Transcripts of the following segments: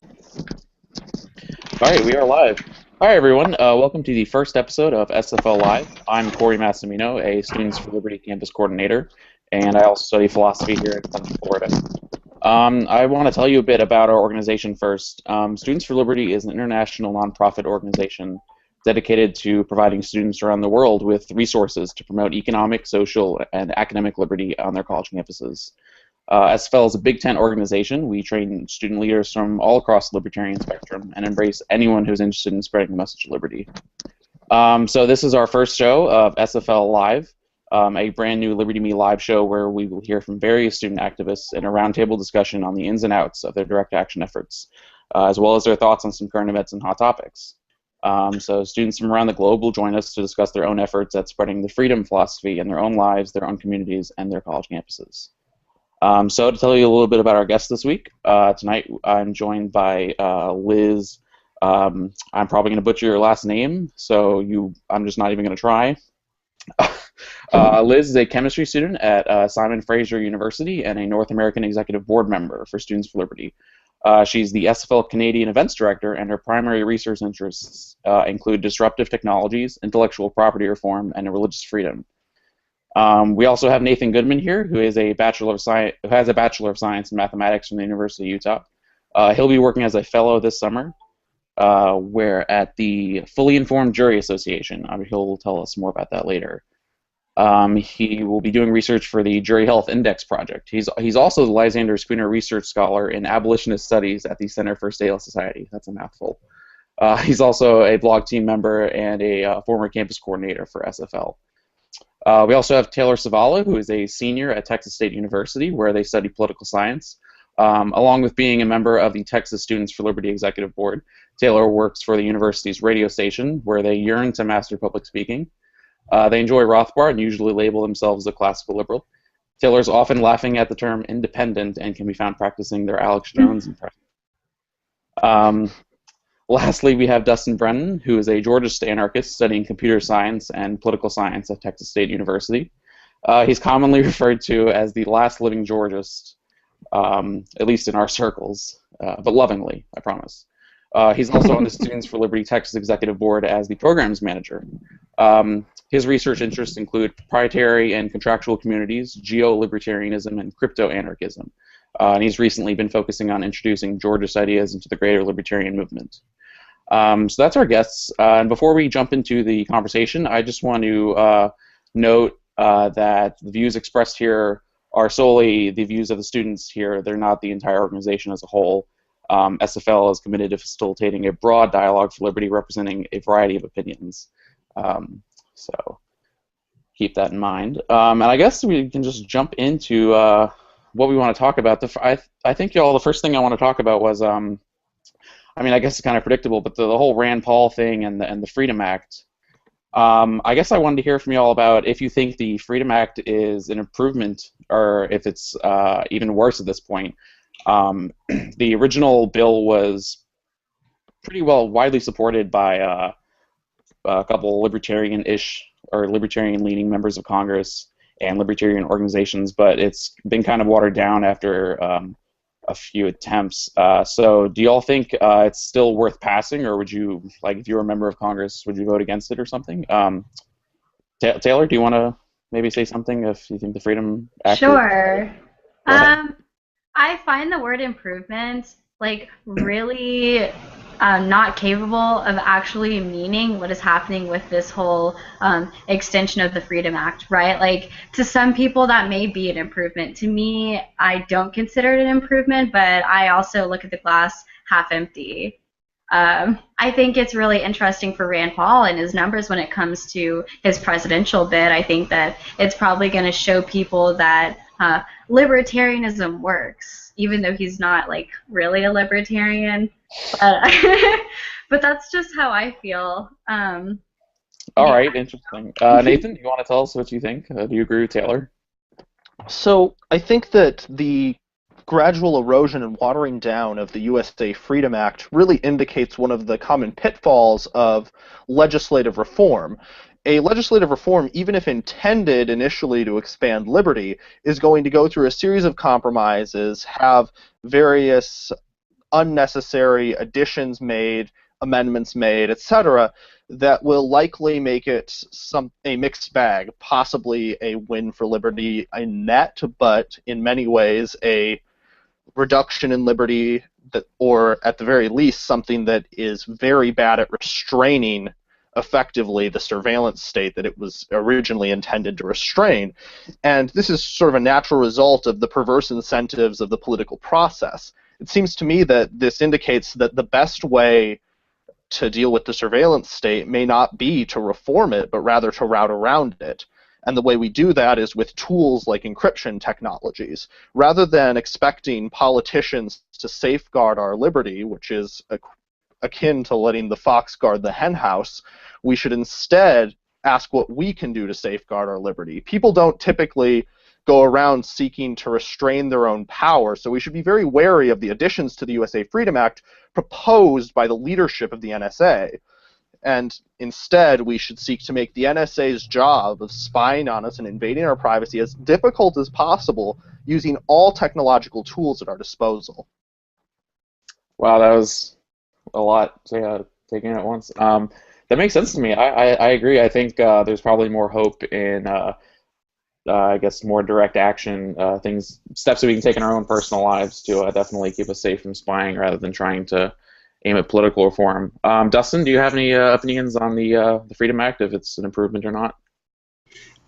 All right, we are live. Hi, everyone. Welcome to the first episode of SFL Live. I'm Corey Massimino, a Students for Liberty campus coordinator, and I also study philosophy here in Central Florida. I want to tell you a bit about our organization first. Students for Liberty is an international nonprofit organization dedicated to providing students around the world with resources to promote economic, social, and academic liberty on their college campuses. SFL is a Big Tent organization. We train student leaders from all across the libertarian spectrum and embrace anyone who's interested in spreading the message of liberty. So this is our first show of SFL Live, a brand new Liberty Me live show where we will hear from various student activists in a roundtable discussion on the ins and outs of their direct action efforts, as well as their thoughts on some current events and hot topics. So students from around the globe will join us to discuss their own efforts at spreading the freedom philosophy in their own lives, their own communities, and their college campuses. So to tell you a little bit about our guests this week, tonight I'm joined by Liz. I'm probably going to butcher your last name, so I'm just not even going to try. Liz is a chemistry student at Simon Fraser University and a North American Executive Board member for Students for Liberty. She's the SFL Canadian Events Director, and her primary research interests include disruptive technologies, intellectual property reform, and religious freedom. We also have Nathan Goodman here, who has a Bachelor of Science in Mathematics from the University of Utah. He'll be working as a fellow this summer, where at the Fully Informed Jury Association. He'll tell us more about that later. He will be doing research for the Jury Health Index Project. He's also the Lysander Spooner Research Scholar in Abolitionist Studies at the Center for Stateless Society. That's a mouthful. He's also a blog team member and a former campus coordinator for SFL. We also have Taylor Savala, who is a senior at Texas State University, where they study political science. Along with being a member of the Texas Students for Liberty Executive Board, Taylor works for the university's radio station, where they yearn to master public speaking. They enjoy Rothbard and usually label themselves a classical liberal. Taylor's often laughing at the term independent and can be found practicing their Alex Jones impression. Lastly, we have Dustin Brennan, who is a Georgist anarchist studying computer science and political science at Texas State University. He's commonly referred to as the last living Georgist, at least in our circles, but lovingly, I promise. He's also on the Students for Liberty Texas Executive Board as the programs manager. His research interests include proprietary and contractual communities, geo-libertarianism, and crypto-anarchism. And he's recently been focusing on introducing Georgist ideas into the greater libertarian movement. So that's our guests. And before we jump into the conversation, I just want to note that the views expressed here are solely the views of the students here. They're not the entire organization as a whole. SFL is committed to facilitating a broad dialogue for liberty representing a variety of opinions. So keep that in mind. And I guess we can just jump into what we want to talk about. I think, y'all, the first thing I want to talk about was, I guess it's kind of predictable, but the whole Rand Paul thing and the Freedom Act. I guess I wanted to hear from y'all about if you think the Freedom Act is an improvement or if it's even worse at this point. The original bill was pretty well widely supported by a couple libertarian-ish or libertarian-leaning members of Congress and libertarian organizations, but it's been kind of watered down after a few attempts. So do you all think it's still worth passing, or would you, like, if you were a member of Congress, would you vote against it or something? Taylor, do you want to maybe say something if you think the Freedom Act? Sure. I find the word improvement really not capable of actually meaning what is happening with this whole extension of the Freedom Act, right? Like, to some people that may be an improvement. To me, I don't consider it an improvement, but I also look at the glass half empty. I think it's really interesting for Rand Paul and his numbers when it comes to his presidential bid. I think that it's probably going to show people that libertarianism works, even though he's not really a libertarian. But that's just how I feel. All right, interesting. Nathan, do you want to tell us what you think? Do you agree with Taylor? So I think that the gradual erosion and watering down of the USA Freedom Act really indicates one of the common pitfalls of legislative reform. A legislative reform, even if intended initially to expand liberty, is going to go through a series of compromises, have various unnecessary additions made, amendments made, etc., that will likely make it a mixed bag, possibly a win for liberty in net, but in many ways a reduction in liberty, or at the very least something that is very bad at restraining effectively the surveillance state that it was originally intended to restrain. And this is sort of a natural result of the perverse incentives of the political process. It seems to me that this indicates that the best way to deal with the surveillance state may not be to reform it, but rather to route around it. And the way we do that is with tools like encryption technologies. Rather than expecting politicians to safeguard our liberty, which is akin to letting the fox guard the henhouse, we should instead ask what we can do to safeguard our liberty. People don't typically go around seeking to restrain their own power, so we should be very wary of the additions to the USA Freedom Act proposed by the leadership of the NSA. And instead, we should seek to make the NSA's job of spying on us and invading our privacy as difficult as possible using all technological tools at our disposal. Wow, that was a lot to take in at once. That makes sense to me. I agree. I think there's probably more hope in, I guess, more direct action, steps that we can take in our own personal lives to definitely keep us safe from spying rather than trying to aim at political reform. Dustin, do you have any opinions on the Freedom Act, if it's an improvement or not?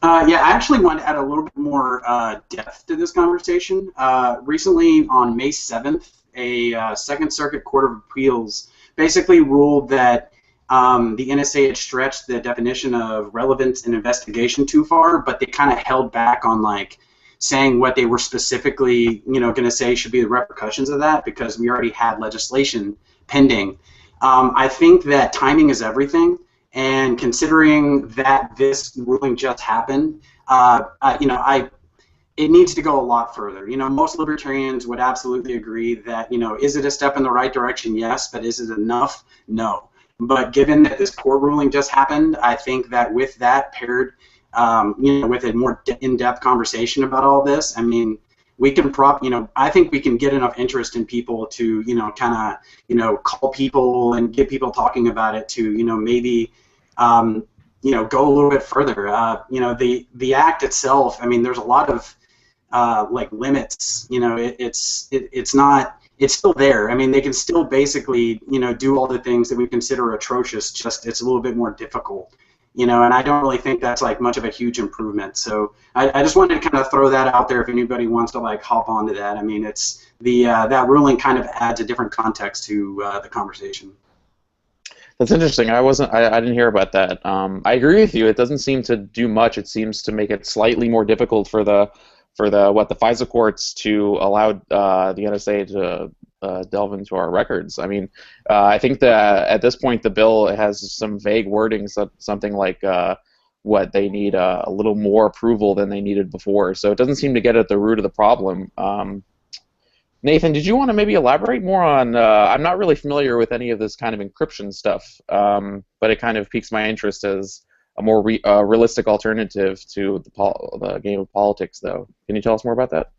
Yeah, I actually want to add a little bit more depth to this conversation. Recently, on May 7th, a Second Circuit Court of Appeals basically ruled that the NSA had stretched the definition of relevance and investigation too far, but they kind of held back on saying what they were specifically, going to say should be the repercussions of that, because we already had legislation pending. I think that timing is everything, and considering that this ruling just happened, it needs to go a lot further. Most libertarians would absolutely agree that, is it a step in the right direction? Yes, but is it enough? No. But given that this court ruling just happened, I think that with that paired, with a more in-depth conversation about all this, I mean, we can I think we can get enough interest in people to, kind of, call people and get people talking about it to, maybe, go a little bit further. The act itself, I mean, there's a lot of, limits. It's not. It's still there. I mean, they can still basically, do all the things that we consider atrocious. Just it's a little bit more difficult, and I don't really think that's much of a huge improvement. So I just wanted to kind of throw that out there if anybody wants to hop onto that. I mean, it's that ruling kind of adds a different context to the conversation. That's interesting. I didn't hear about that. I agree with you. It doesn't seem to do much. It seems to make it slightly more difficult for the FISA courts to allow the NSA to delve into our records. I mean, I think that at this point the bill has some vague wording, something like what they need a little more approval than they needed before. So it doesn't seem to get at the root of the problem. Nathan, did you want to maybe elaborate more on? I'm not really familiar with any of this kind of encryption stuff, but it kind of piques my interest as a more realistic alternative to the game of politics, though. Can you tell us more about that?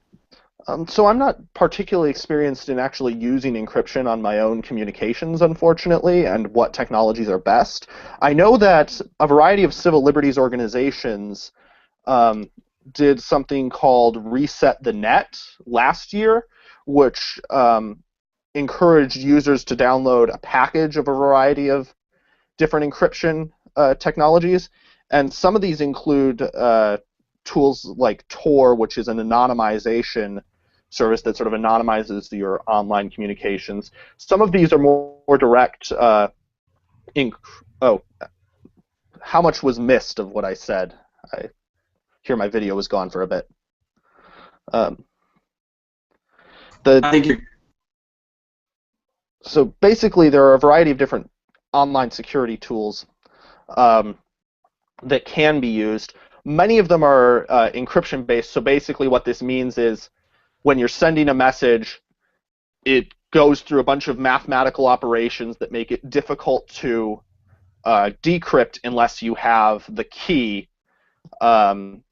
So I'm not particularly experienced in actually using encryption on my own communications, unfortunately, and what technologies are best. I know that a variety of civil liberties organizations did something called Reset the Net last year, which encouraged users to download a package of a variety of different encryption technologies, and some of these include tools like Tor, which is an anonymization service that sort of anonymizes your online communications. Some of these are more direct. How much was missed of what I said? I hear my video was gone for a bit. I think you're... So basically, there are a variety of different online security tools that can be used. Many of them are encryption-based, so basically what this means is when you're sending a message, it goes through a bunch of mathematical operations that make it difficult to decrypt unless you have the key, and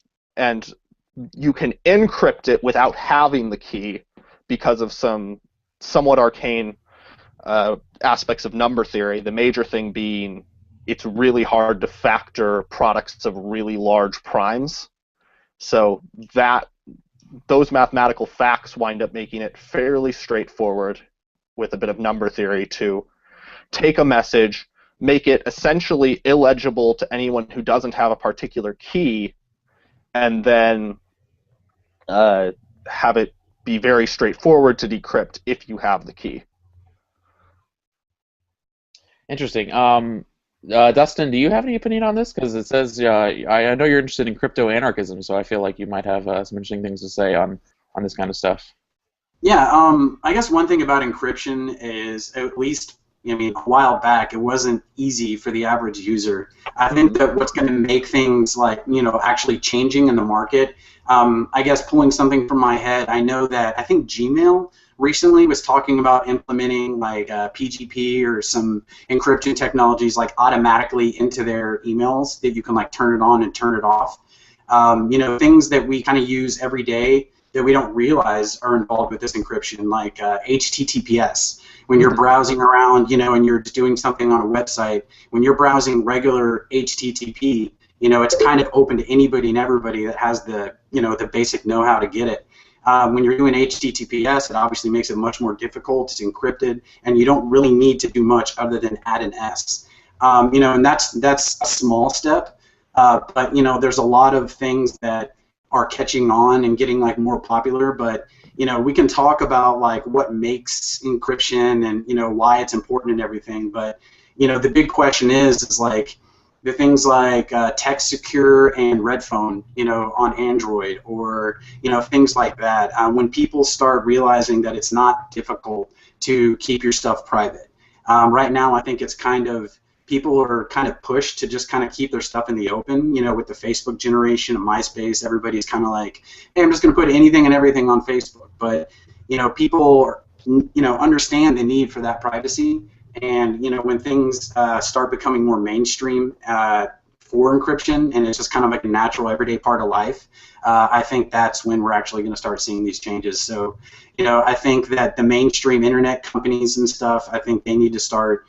you can encrypt it without having the key because of some somewhat arcane aspects of number theory, the major thing being it's really hard to factor products of really large primes. So those mathematical facts wind up making it fairly straightforward with a bit of number theory to take a message, make it essentially illegible to anyone who doesn't have a particular key, and then have it be very straightforward to decrypt if you have the key. Interesting. Dustin, do you have any opinion on this? Because it says I know you're interested in crypto anarchism, so I feel like you might have some interesting things to say on this kind of stuff. Yeah, I guess one thing about encryption is, at least, I mean, a while back, it wasn't easy for the average user. I think that what's going to make things like, actually changing in the market, I guess pulling something from my head, I know that I think Gmail recently was talking about implementing like PGP or some encryption technologies like automatically into their emails that you can like turn it on and turn it off. Things that we kind of use every day that we don't realize are involved with this encryption, like HTTPS. When you're browsing around, and you're doing something on a website, when you're browsing regular HTTP, it's kind of open to anybody and everybody that has the, the basic know-how to get it. When you're doing HTTPS, it obviously makes it much more difficult. It's encrypted, and you don't really need to do much other than add an S. And that's a small step, but there's a lot of things that are catching on and getting like more popular. But we can talk about like what makes encryption and why it's important and everything. But the big question is like the things like Text Secure and Red Phone, on Android, or things like that. When people start realizing that it's not difficult to keep your stuff private. Right now, I think it's kind of, people are kind of pushed to just kind of keep their stuff in the open. With the Facebook generation of MySpace, everybody's kind of like, hey, I'm just going to put anything and everything on Facebook. But people understand the need for that privacy. And when things start becoming more mainstream for encryption, and it's just kind of like a natural everyday part of life, I think that's when we're actually going to start seeing these changes. So I think that the mainstream internet companies and stuff, I think they need to start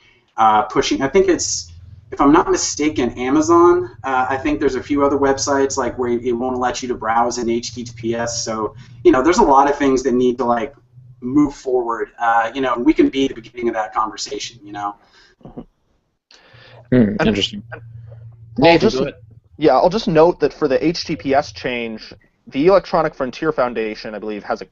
pushing. I think it's, if I'm not mistaken, Amazon. I think there's a few other websites like where it won't let you to browse in HTTPS. So there's a lot of things that need to like move forward. We can be the beginning of that conversation. Interesting. I'll just note that for the HTTPS change, the Electronic Frontier Foundation, I believe, has a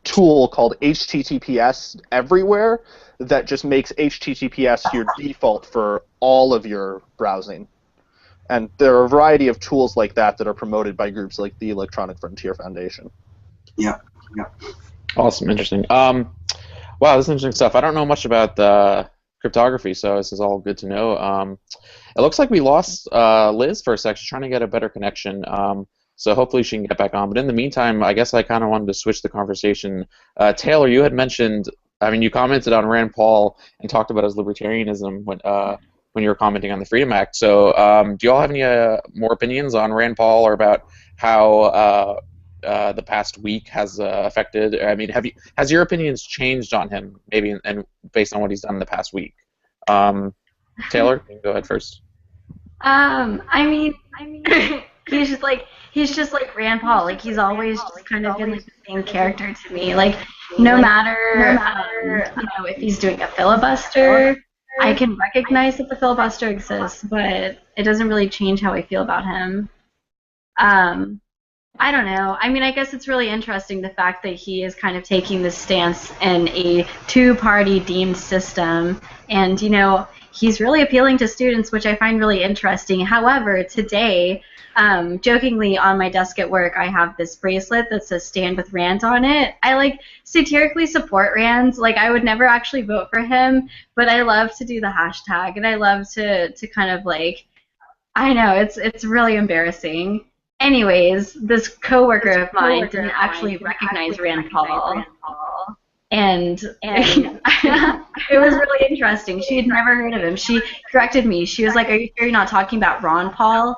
tool called HTTPS Everywhere that just makes HTTPS your default for all of your browsing. And there are a variety of tools like that that are promoted by groups like the Electronic Frontier Foundation. Yeah. Awesome, interesting. Wow, this is interesting stuff. I don't know much about cryptography, so this is all good to know. It looks like we lost Liz for a sec. She's trying to get a better connection. So hopefully she can get back on. But in the meantime, I guess I kind of wanted to switch the conversation. Taylor, you had mentioned, you commented on Rand Paul and talked about his libertarianism when you were commenting on the Freedom Act. So do you all have any more opinions on Rand Paul or about how the past week has affected? Has your opinions changed on him, maybe, and based on what he's done in the past week? Taylor, you can go ahead first. He's just like Rand Paul. Like, he's always just kind of been like the same character to me. Like, no matter if he's doing a filibuster, I can recognize that the filibuster exists, but it doesn't really change how I feel about him. I don't know. I guess it's really interesting, the fact that he is kind of taking this stance in a two-party deemed system, and he's really appealing to students, which I find really interesting. However, today, jokingly on my desk at work, I have this bracelet that says "Stand with Rand" on it. I satirically support Rand. I would never actually vote for him, but I love to do the hashtag, and I love to kind of I know it's really embarrassing. Anyways, this coworker of mine didn't actually recognize Rand Paul. And it was really interesting. She had never heard of him. She corrected me. She was like, "Are you sure you're not talking about Ron Paul?"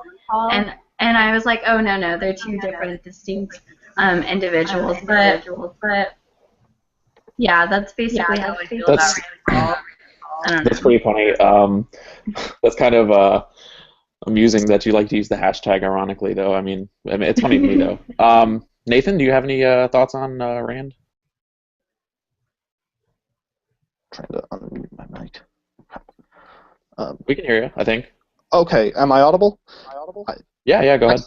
And I was like, "Oh, no, they're two different, distinct individuals." But Yeah, that's basically how I feel about Rand Paul. I don't know. That's pretty funny. That's kind of amusing that you like to use the hashtag ironically, though. I mean it's funny to me, though. Nathan, do you have any thoughts on Rand? Trying to unmute my mic. We can hear you, I think. Okay, am I audible? Yeah, go ahead.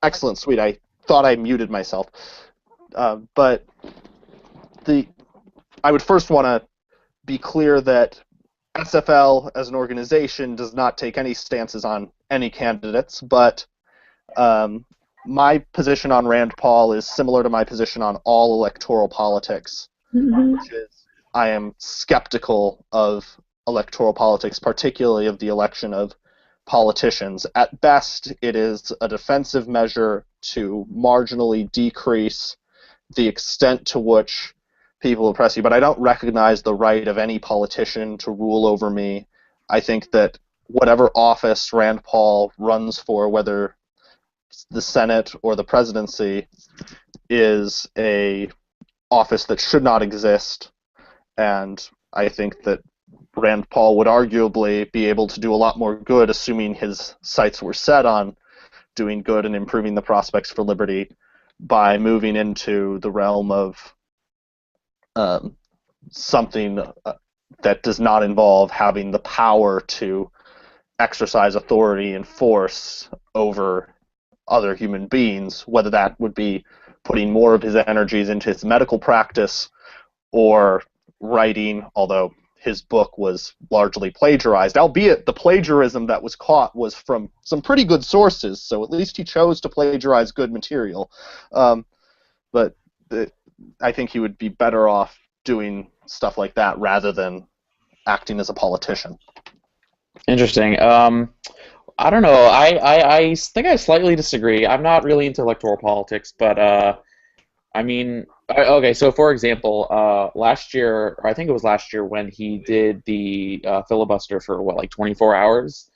Excellent, sweet. I thought I muted myself. But I would first want to be clear that SFL as an organization does not take any stances on any candidates, but my position on Rand Paul is similar to my position on all electoral politics, which is I am skeptical of electoral politics, particularly of the election of politicians. At best, it is a defensive measure to marginally decrease the extent to which people oppress you, but I don't recognize the right of any politician to rule over me. I think that whatever office Rand Paul runs for, whether the Senate or the presidency, is a office that should not exist, and I think that Rand Paul would arguably be able to do a lot more good, assuming his sights were set on doing good and improving the prospects for liberty, by moving into the realm of something that does not involve having the power to exercise authority and force over other human beings, whether that would be putting more of his energies into his medical practice or writing, although his book was largely plagiarized, albeit the plagiarism that was caught was from some pretty good sources, so at least he chose to plagiarize good material. But I think he would be better off doing stuff like that rather than acting as a politician. Interesting. I don't know. I think I slightly disagree. I'm not really into electoral politics, but I mean, okay. So, for example, last year, or I think it was last year, when he did the filibuster for like 24 hours,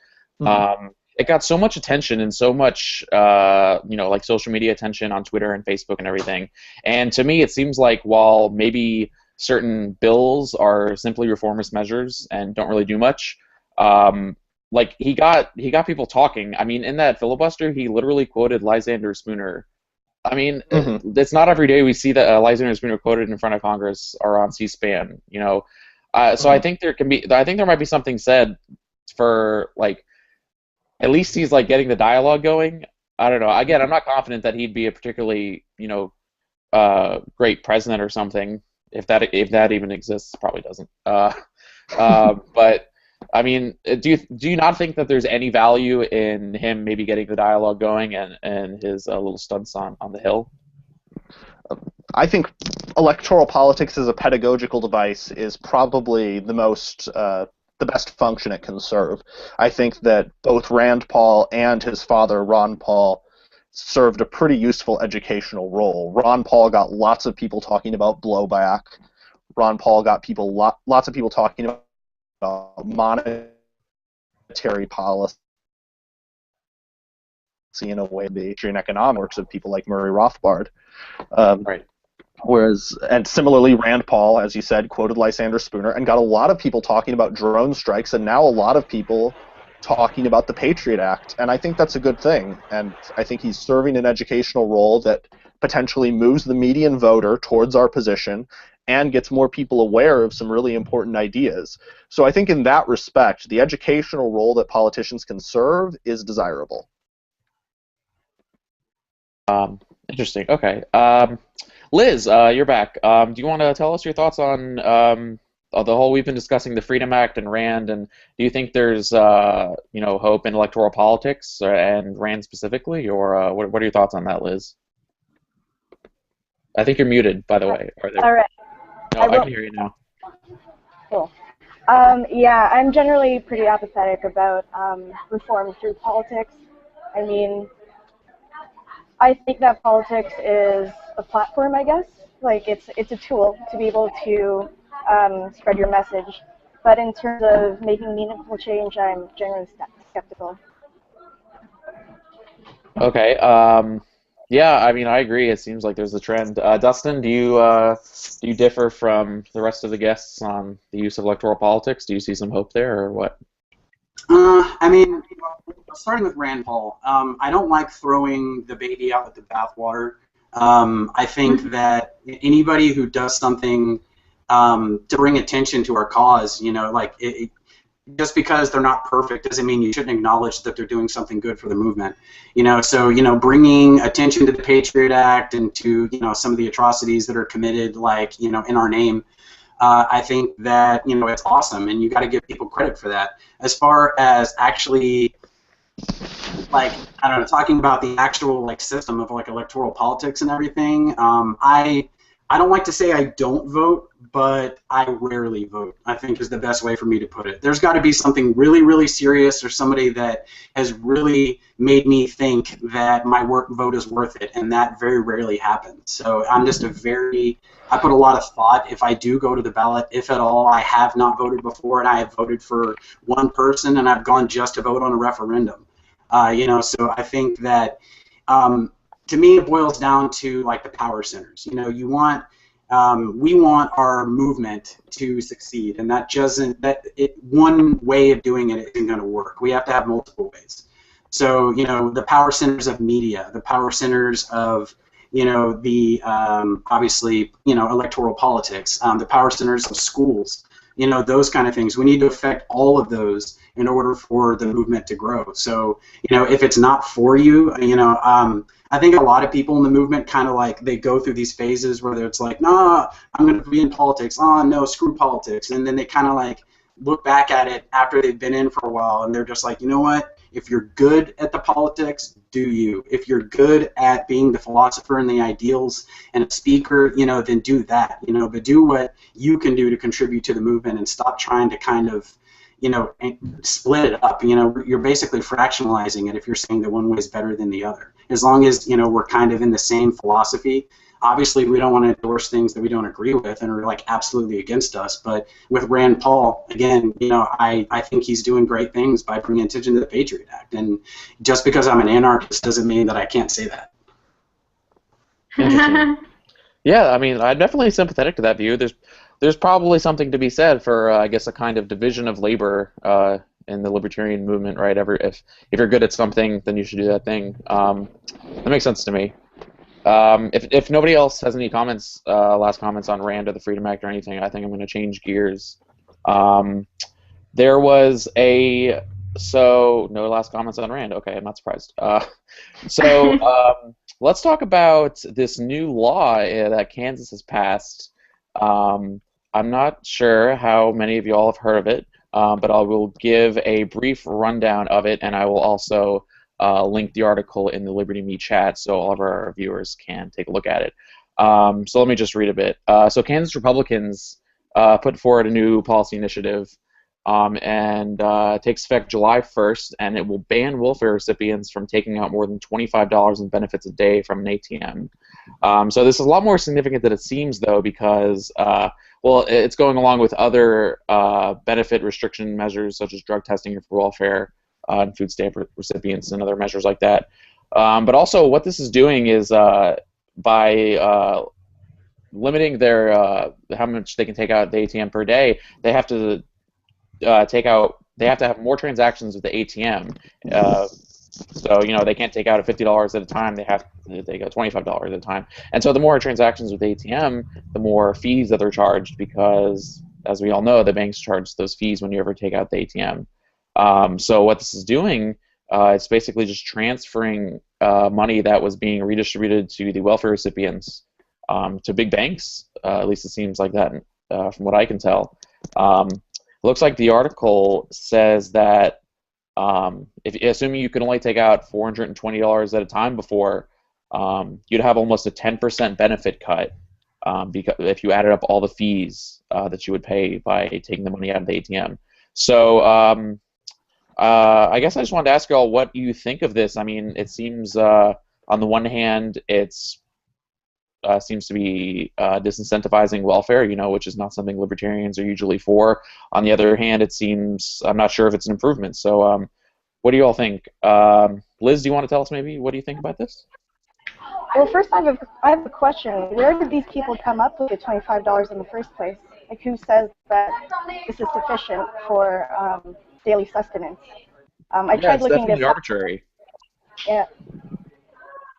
it got so much attention and so much, like social media attention on Twitter and Facebook and everything. And to me, it seems like while maybe certain bills are simply reformist measures and don't really do much, like he got people talking. I mean, in that filibuster, he literally quoted Lysander Spooner. I mean, it's not every day we see that Lysander Spooner quoted in front of Congress or on C-SPAN. So I think there might be something said for like, at least he's like getting the dialogue going. I don't know. Again, I'm not confident that he'd be a particularly great president or something. If that even exists, probably doesn't. But I mean, do you not think that there's any value in him maybe getting the dialogue going and his little stunts on the Hill? I think electoral politics as a pedagogical device is probably the best function it can serve. I think that both Rand Paul and his father, Ron Paul, served a pretty useful educational role. Ron Paul got lots of people talking about blowback. Ron Paul got lots of people talking about monetary policy in a way, the history and economics of people like Murray Rothbard. Right. And similarly, Rand Paul, as you said, quoted Lysander Spooner and got a lot of people talking about drone strikes, and now a lot of people talking about the Patriot Act. And I think that's a good thing. And I think he's serving an educational role that potentially moves the median voter towards our position and gets more people aware of some really important ideas. So I think in that respect, the educational role that politicians can serve is desirable. Interesting. Okay. Liz, you're back. Do you want to tell us your thoughts on the whole? We've been discussing the Freedom Act and Rand, and do you think there's hope in electoral politics and Rand specifically, or what are your thoughts on that, Liz? I think you're muted, by the way. All right. No, I can hear you now. Cool. Yeah, I'm generally pretty apathetic about reform through politics. I mean, I think that politics is a platform, I guess. Like, it's a tool to be able to spread your message. But in terms of making meaningful change, I'm generally skeptical. Okay. Yeah, I mean, I agree. It seems like there's a trend. Dustin, do you differ from the rest of the guests on the use of electoral politics? Do you see some hope there, or what? I mean, starting with Rand Paul, I don't like throwing the baby out with the bathwater. I think that anybody who does something to bring attention to our cause, like just because they're not perfect doesn't mean you shouldn't acknowledge that they're doing something good for the movement. So bringing attention to the Patriot Act and to some of the atrocities that are committed, like in our name. I think that it's awesome, and you got to give people credit for that. As far as actually, like, I don't know, talking about the actual system of electoral politics and everything, I don't like to say I don't vote, but I rarely vote, I think is the best way for me to put it. There's got to be something really, really serious, or somebody that has really made me think that my vote is worth it, and that very rarely happens. So I'm just I put a lot of thought. If I do go to the ballot, if at all, I have not voted before, and I have voted for one person, and I've gone just to vote on a referendum. So I think that to me, it boils down to the power centers. We want our movement to succeed, and one way of doing it isn't going to work. We have to have multiple ways. So the power centers of media, the power centers of the obviously electoral politics, the power centers of schools, those kind of things. We need to affect all of those in order for the movement to grow. So if it's not for you, I think a lot of people in the movement kind of they go through these phases where it's like, nah, I'm going to be in politics. Oh, no, screw politics. And then they kind of look back at it after they've been in for a while, and they're just like, you know what? If you're good at the politics, do you. If you're good at being the philosopher and the ideals and a speaker, then do that. But do what you can do to contribute to the movement, and stop trying to kind of split it up. You're basically fractionalizing it if you're saying that one way is better than the other. As long as we're kind of in the same philosophy. Obviously, we don't want to endorse things that we don't agree with and are absolutely against us. But with Rand Paul, again, I think he's doing great things by bringing attention to the Patriot Act. And just because I'm an anarchist doesn't mean that I can't say that. Interesting. Yeah, I mean, I'm definitely sympathetic to that view. There's probably something to be said for, I guess, a kind of division of labor in the libertarian movement, right? If you're good at something, then you should do that thing. That makes sense to me. If nobody else has any comments, last comments on Rand or the Freedom Act or anything, I think I'm going to change gears. There was no last comments on Rand. Okay, I'm not surprised. Let's talk about this new law that Kansas has passed. I'm not sure how many of you all have heard of it, but I will give a brief rundown of it, and I will also link the article in the Liberty Me chat so all of our viewers can take a look at it. So let me just read a bit. So Kansas Republicans put forward a new policy initiative, and it takes effect July 1st, and it will ban welfare recipients from taking out more than $25 in benefits a day from an ATM. So this is a lot more significant than it seems, though, because well, it's going along with other benefit restriction measures such as drug testing for welfare and food stamp recipients and other measures like that. But also what this is doing is by limiting their how much they can take out at the ATM per day, they have to have more transactions with the ATM. So they can't take out at $50 at a time. They have to take out $25 at a time. And so the more transactions with ATM, the more fees that they're charged, because as we all know, the banks charge those fees when you ever take out the ATM. So what this is doing, it's basically just transferring money that was being redistributed to the welfare recipients to big banks. At least it seems like that from what I can tell. Looks like the article says that assuming you could only take out $420 at a time before, you'd have almost a 10% benefit cut because if you added up all the fees that you would pay by taking the money out of the ATM. So I guess I just wanted to ask you all what you think of this. I mean, it seems on the one hand it's seems to be disincentivizing welfare, which is not something libertarians are usually for. On the other hand, it seems, I'm not sure if it's an improvement. So what do you all think? Liz, do you want to tell us maybe what do you think about this? Well, first I have a question. Where did these people come up with the $25 in the first place? Like, who says that this is sufficient for daily sustenance? I Yeah, tried it's looking this definitely up. arbitrary. Yeah.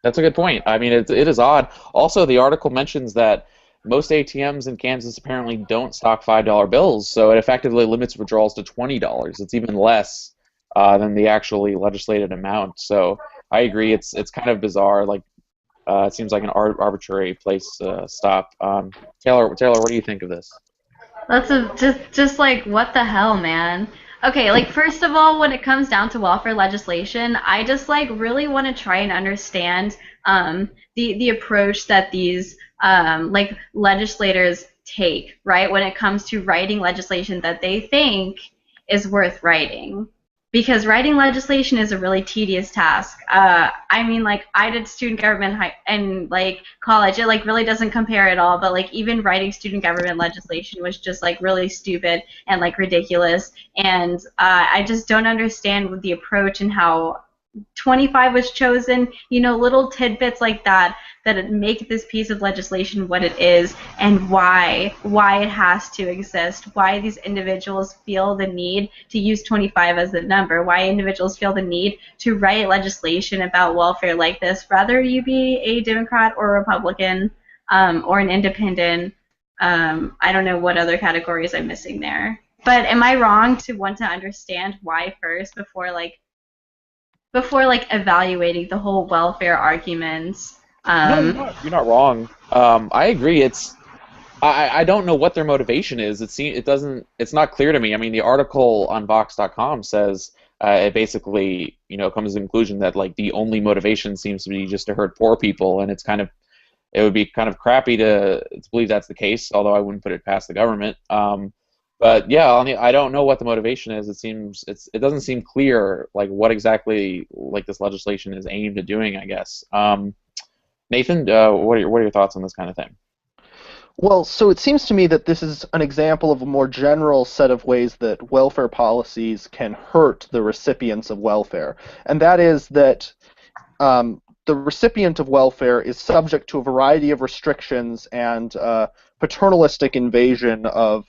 That's a good point. I mean, it is odd. Also, the article mentions that most ATMs in Kansas apparently don't stock $5 bills, so it effectively limits withdrawals to $20. It's even less than the actually legislated amount. So I agree. It's kind of bizarre. Like, it seems like an arbitrary place to stop. Taylor, what do you think of this? That's just like, what the hell, man? Okay, like, first of all, when it comes down to welfare legislation, I just like really want to try and understand the approach that these like legislators take, right, when it comes to writing legislation that they think is worth writing. Because writing legislation is a really tedious task. I mean, like, I did student government in like college. It like really doesn't compare at all. But like, even writing student government legislation was just like really stupid and like ridiculous. And I just don't understand the approach and how 25 was chosen. You know, little tidbits like that make this piece of legislation what it is, and why it has to exist, why these individuals feel the need to use 25 as the number, why individuals feel the need to write legislation about welfare like this, whether you be a Democrat or a Republican or an independent. I don't know what other categories I'm missing there. But am I wrong to want to understand why first before evaluating the whole welfare arguments? No, you're not wrong. I agree. I don't know what their motivation is. It's not clear to me. I mean, the article on Vox.com says it basically comes to the conclusion that like the only motivation seems to be just to hurt poor people, and it would be kind of crappy to believe that's the case. Although I wouldn't put it past the government. But yeah, I don't know what the motivation is. It doesn't seem clear like what exactly like this legislation is aimed at doing, I guess. Nathan, what are your thoughts on this kind of thing? Well, so it seems to me that this is an example of a more general set of ways that welfare policies can hurt the recipients of welfare. And that is that the recipient of welfare is subject to a variety of restrictions and paternalistic invasion of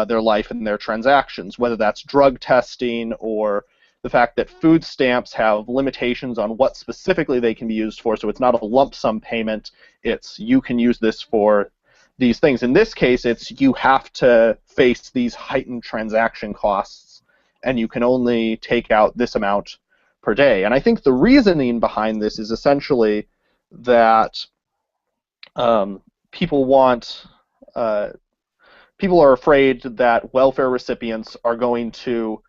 their life and their transactions, whether that's drug testing or the fact that food stamps have limitations on what specifically they can be used for. So it's not a lump sum payment. It's you can use this for these things. In this case, it's you have to face these heightened transaction costs, and you can only take out this amount per day. And I think the reasoning behind this is essentially that people are afraid that welfare recipients are going to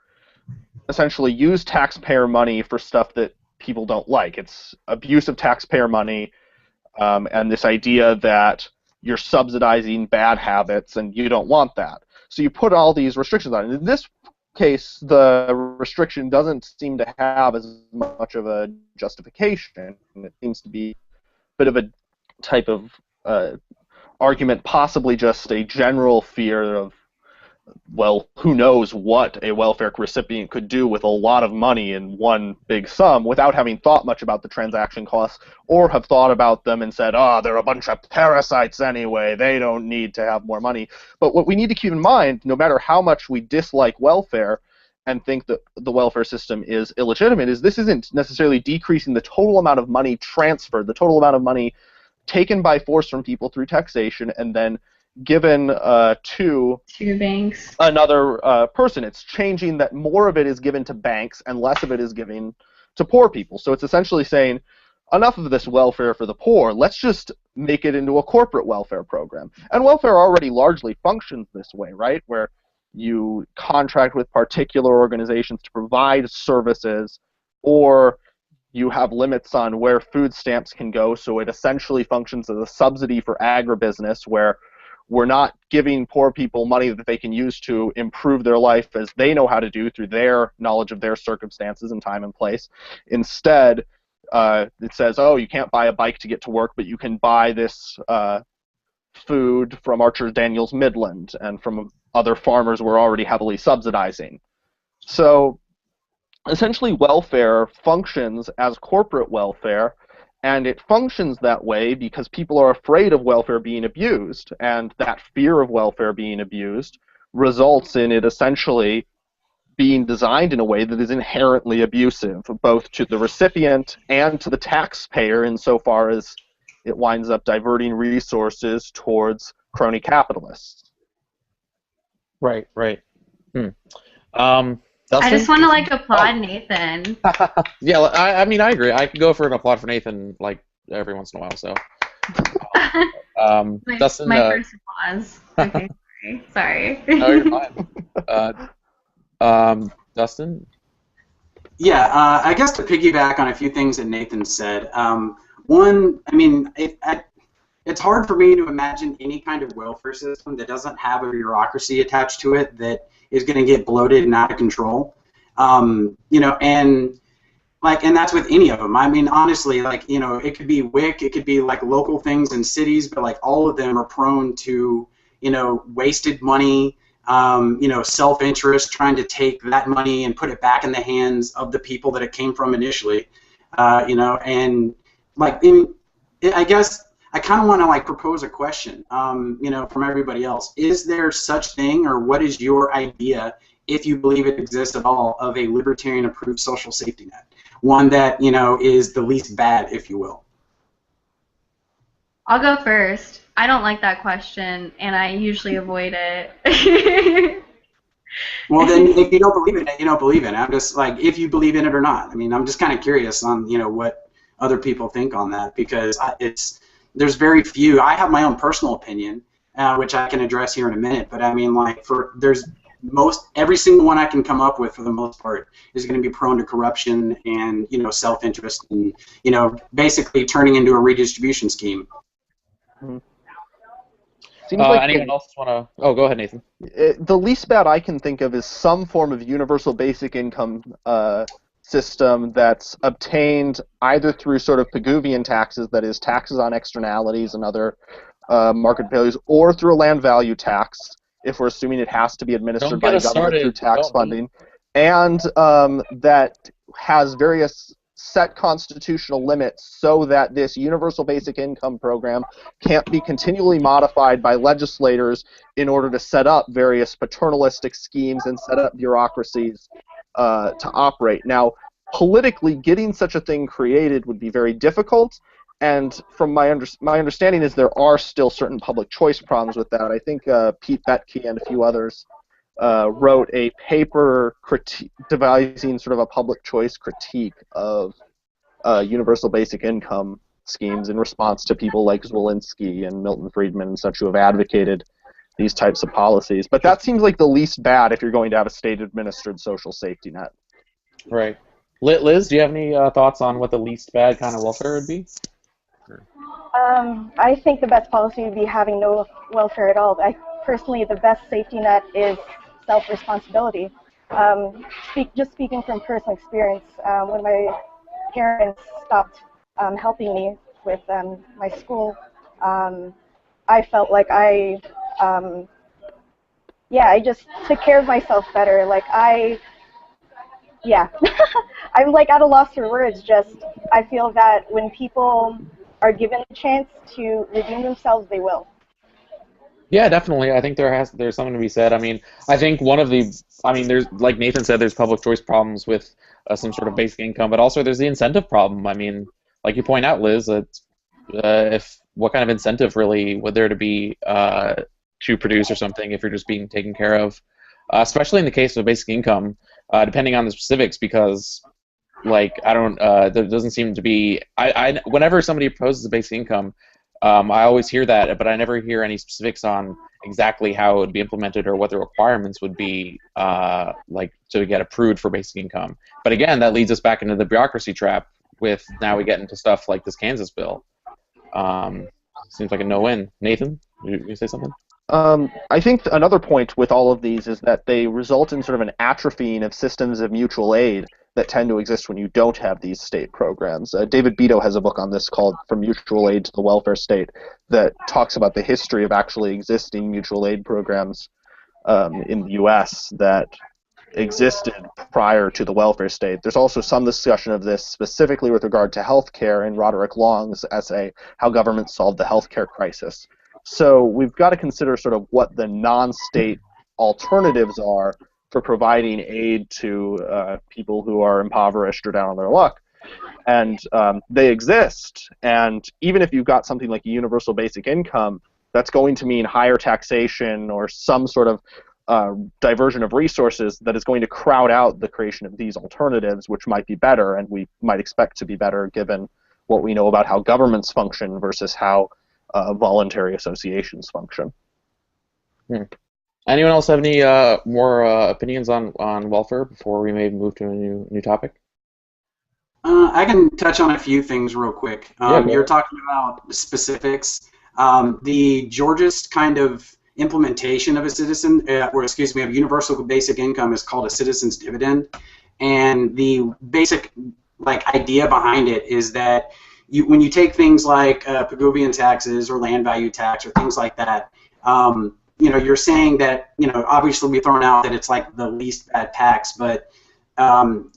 essentially use taxpayer money for stuff that people don't like. It's abuse of taxpayer money, and this idea that you're subsidizing bad habits, and you don't want that. So you put all these restrictions on it. In this case, the restriction doesn't seem to have as much of a justification. It seems to be a bit of a type of argument, possibly just a general fear of, well, who knows what a welfare recipient could do with a lot of money in one big sum without having thought much about the transaction costs, or have thought about them and said, oh, they're a bunch of parasites anyway, they don't need to have more money. But what we need to keep in mind, no matter how much we dislike welfare and think that the welfare system is illegitimate, is this isn't necessarily decreasing the total amount of money transferred, the total amount of money taken by force from people through taxation and then given to banks, another person. It's changing that more of it is given to banks and less of it is given to poor people. So it's essentially saying, enough of this welfare for the poor, let's just make it into a corporate welfare program. And welfare already largely functions this way, right? Where you contract with particular organizations to provide services, or you have limits on where food stamps can go, so it essentially functions as a subsidy for agribusiness, where we're not giving poor people money that they can use to improve their life as they know how to do through their knowledge of their circumstances and time and place. Instead, it says, oh, you can't buy a bike to get to work, but you can buy this food from Archer Daniels Midland and from other farmers we're already heavily subsidizing. So essentially welfare functions as corporate welfare, And it functions that way because people are afraid of welfare being abused, and that fear of welfare being abused results in it essentially being designed in a way that is inherently abusive, both to the recipient and to the taxpayer, insofar as it winds up diverting resources towards crony capitalists. Right. I Dustin? just want to like applaud Nathan. Yeah, I mean, I agree. I could go for an applaud for Nathan like every once in a while. So, Dustin. My first applause. Okay, sorry. No, you're fine. Dustin. Yeah, I guess to piggyback on a few things that Nathan said. One, I mean, it's hard for me to imagine any kind of welfare system that doesn't have a bureaucracy attached to it that is going to get bloated and out of control. You know, and that's with any of them. I mean, honestly, like, you know, it could be WIC, it could be like local things in cities, but like all of them are prone to, you know, wasted money, you know, self-interest, trying to take that money and put it back in the hands of the people that it came from initially, you know, and like, I guess I kind of want to like propose a question, you know, from everybody else. Is there such thing, or what is your idea, if you believe it exists at all, of a libertarian-approved social safety net? One that, you know, is the least bad, if you will. I'll go first. I don't like that question, and I usually avoid it. Well, then, if you don't believe in it, you don't believe in it. I'm just like, if you believe in it or not. I mean, I'm just kind of curious on, you know, what other people think on that, because there's very few. I have my own personal opinion, which I can address here in a minute. But I mean, like, every single one I can come up with, for the most part, is going to be prone to corruption and, you know, self-interest, and, you know, basically turning into a redistribution scheme. Anyone else want to? Oh, go ahead, Nathan. The least bad I can think of is some form of universal basic income system that's obtained either through sort of Pigouvian taxes, that is, taxes on externalities and other market values, or through a land value tax, if we're assuming it has to be administered by government through tax funding, and that has various set constitutional limits so that this universal basic income program can't be continually modified by legislators in order to set up various paternalistic schemes and set up bureaucracies to operate. Now, politically, getting such a thing created would be very difficult, and from my understanding is there are still certain public choice problems with that. I think Pete Betke and a few others wrote a paper devising sort of a public choice critique of universal basic income schemes in response to people like Zwolinski and Milton Friedman and such, who have advocated these types of policies. But that seems like the least bad if you're going to have a state-administered social safety net. Right. Liz, do you have any thoughts on what the least bad kind of welfare would be? I think the best policy would be having no welfare at all. Personally, the best safety net is self-responsibility. Just speaking from personal experience, when my parents stopped helping me with my school, I felt like I just took care of myself better. Like I'm like at a loss for words. Just I feel that when people are given a chance to redeem themselves, they will. Yeah, definitely. I think there's something to be said. I mean, I think there's, like Nathan said, there's public choice problems with some sort of basic income, but also there's the incentive problem. I mean, like you point out, Liz, what kind of incentive really would there to be to produce or something if you're just being taken care of, especially in the case of basic income, depending on the specifics, because like there doesn't seem to be. Whenever somebody proposes a basic income, I always hear that, but I never hear any specifics on exactly how it would be implemented or what the requirements would be, like to get approved for basic income. But again, that leads us back into the bureaucracy trap. With now we get into stuff like this Kansas bill. Seems like a no-win. Nathan, you say something? I think another point with all of these is that they result in sort of an atrophying of systems of mutual aid that tend to exist when you don't have these state programs. David Beto has a book on this called From Mutual Aid to the Welfare State that talks about the history of actually existing mutual aid programs in the U.S. that existed prior to the welfare state. There's also some discussion of this specifically with regard to healthcare in Roderick Long's essay, How Government Solved the Healthcare Crisis. So we've got to consider sort of what the non-state alternatives are for providing aid to people who are impoverished or down on their luck. And they exist. And even if you've got something like a universal basic income, that's going to mean higher taxation or some sort of diversion of resources that is going to crowd out the creation of these alternatives, which might be better, and we might expect to be better given what we know about how governments function versus how voluntary associations function. Anyone else have any more opinions on welfare before we maybe move to a new topic? I can touch on a few things real quick. You're talking about specifics. The Georgist kind of implementation of a of universal basic income is called a citizen's dividend, and the basic idea behind it is that when you take things like Pigouvian taxes or land value tax or things like that, you're saying that obviously we've thrown out that it's like the least bad tax, but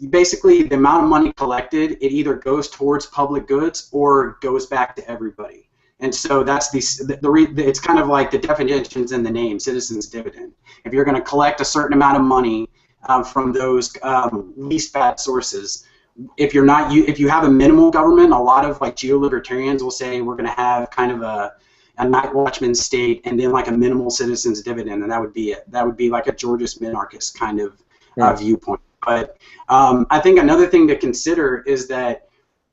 basically the amount of money collected, it either goes towards public goods or goes back to everybody. And so that's it's kind of like the definitions in the name, citizens' dividend. If you're going to collect a certain amount of money from those least bad sources, if you have a minimal government, a lot of geo-libertarians will say we're going to have kind of a night watchman state and then a minimal citizens' dividend, and that would be it. That would be like a Georgist minarchist kind of viewpoint. But I think another thing to consider is that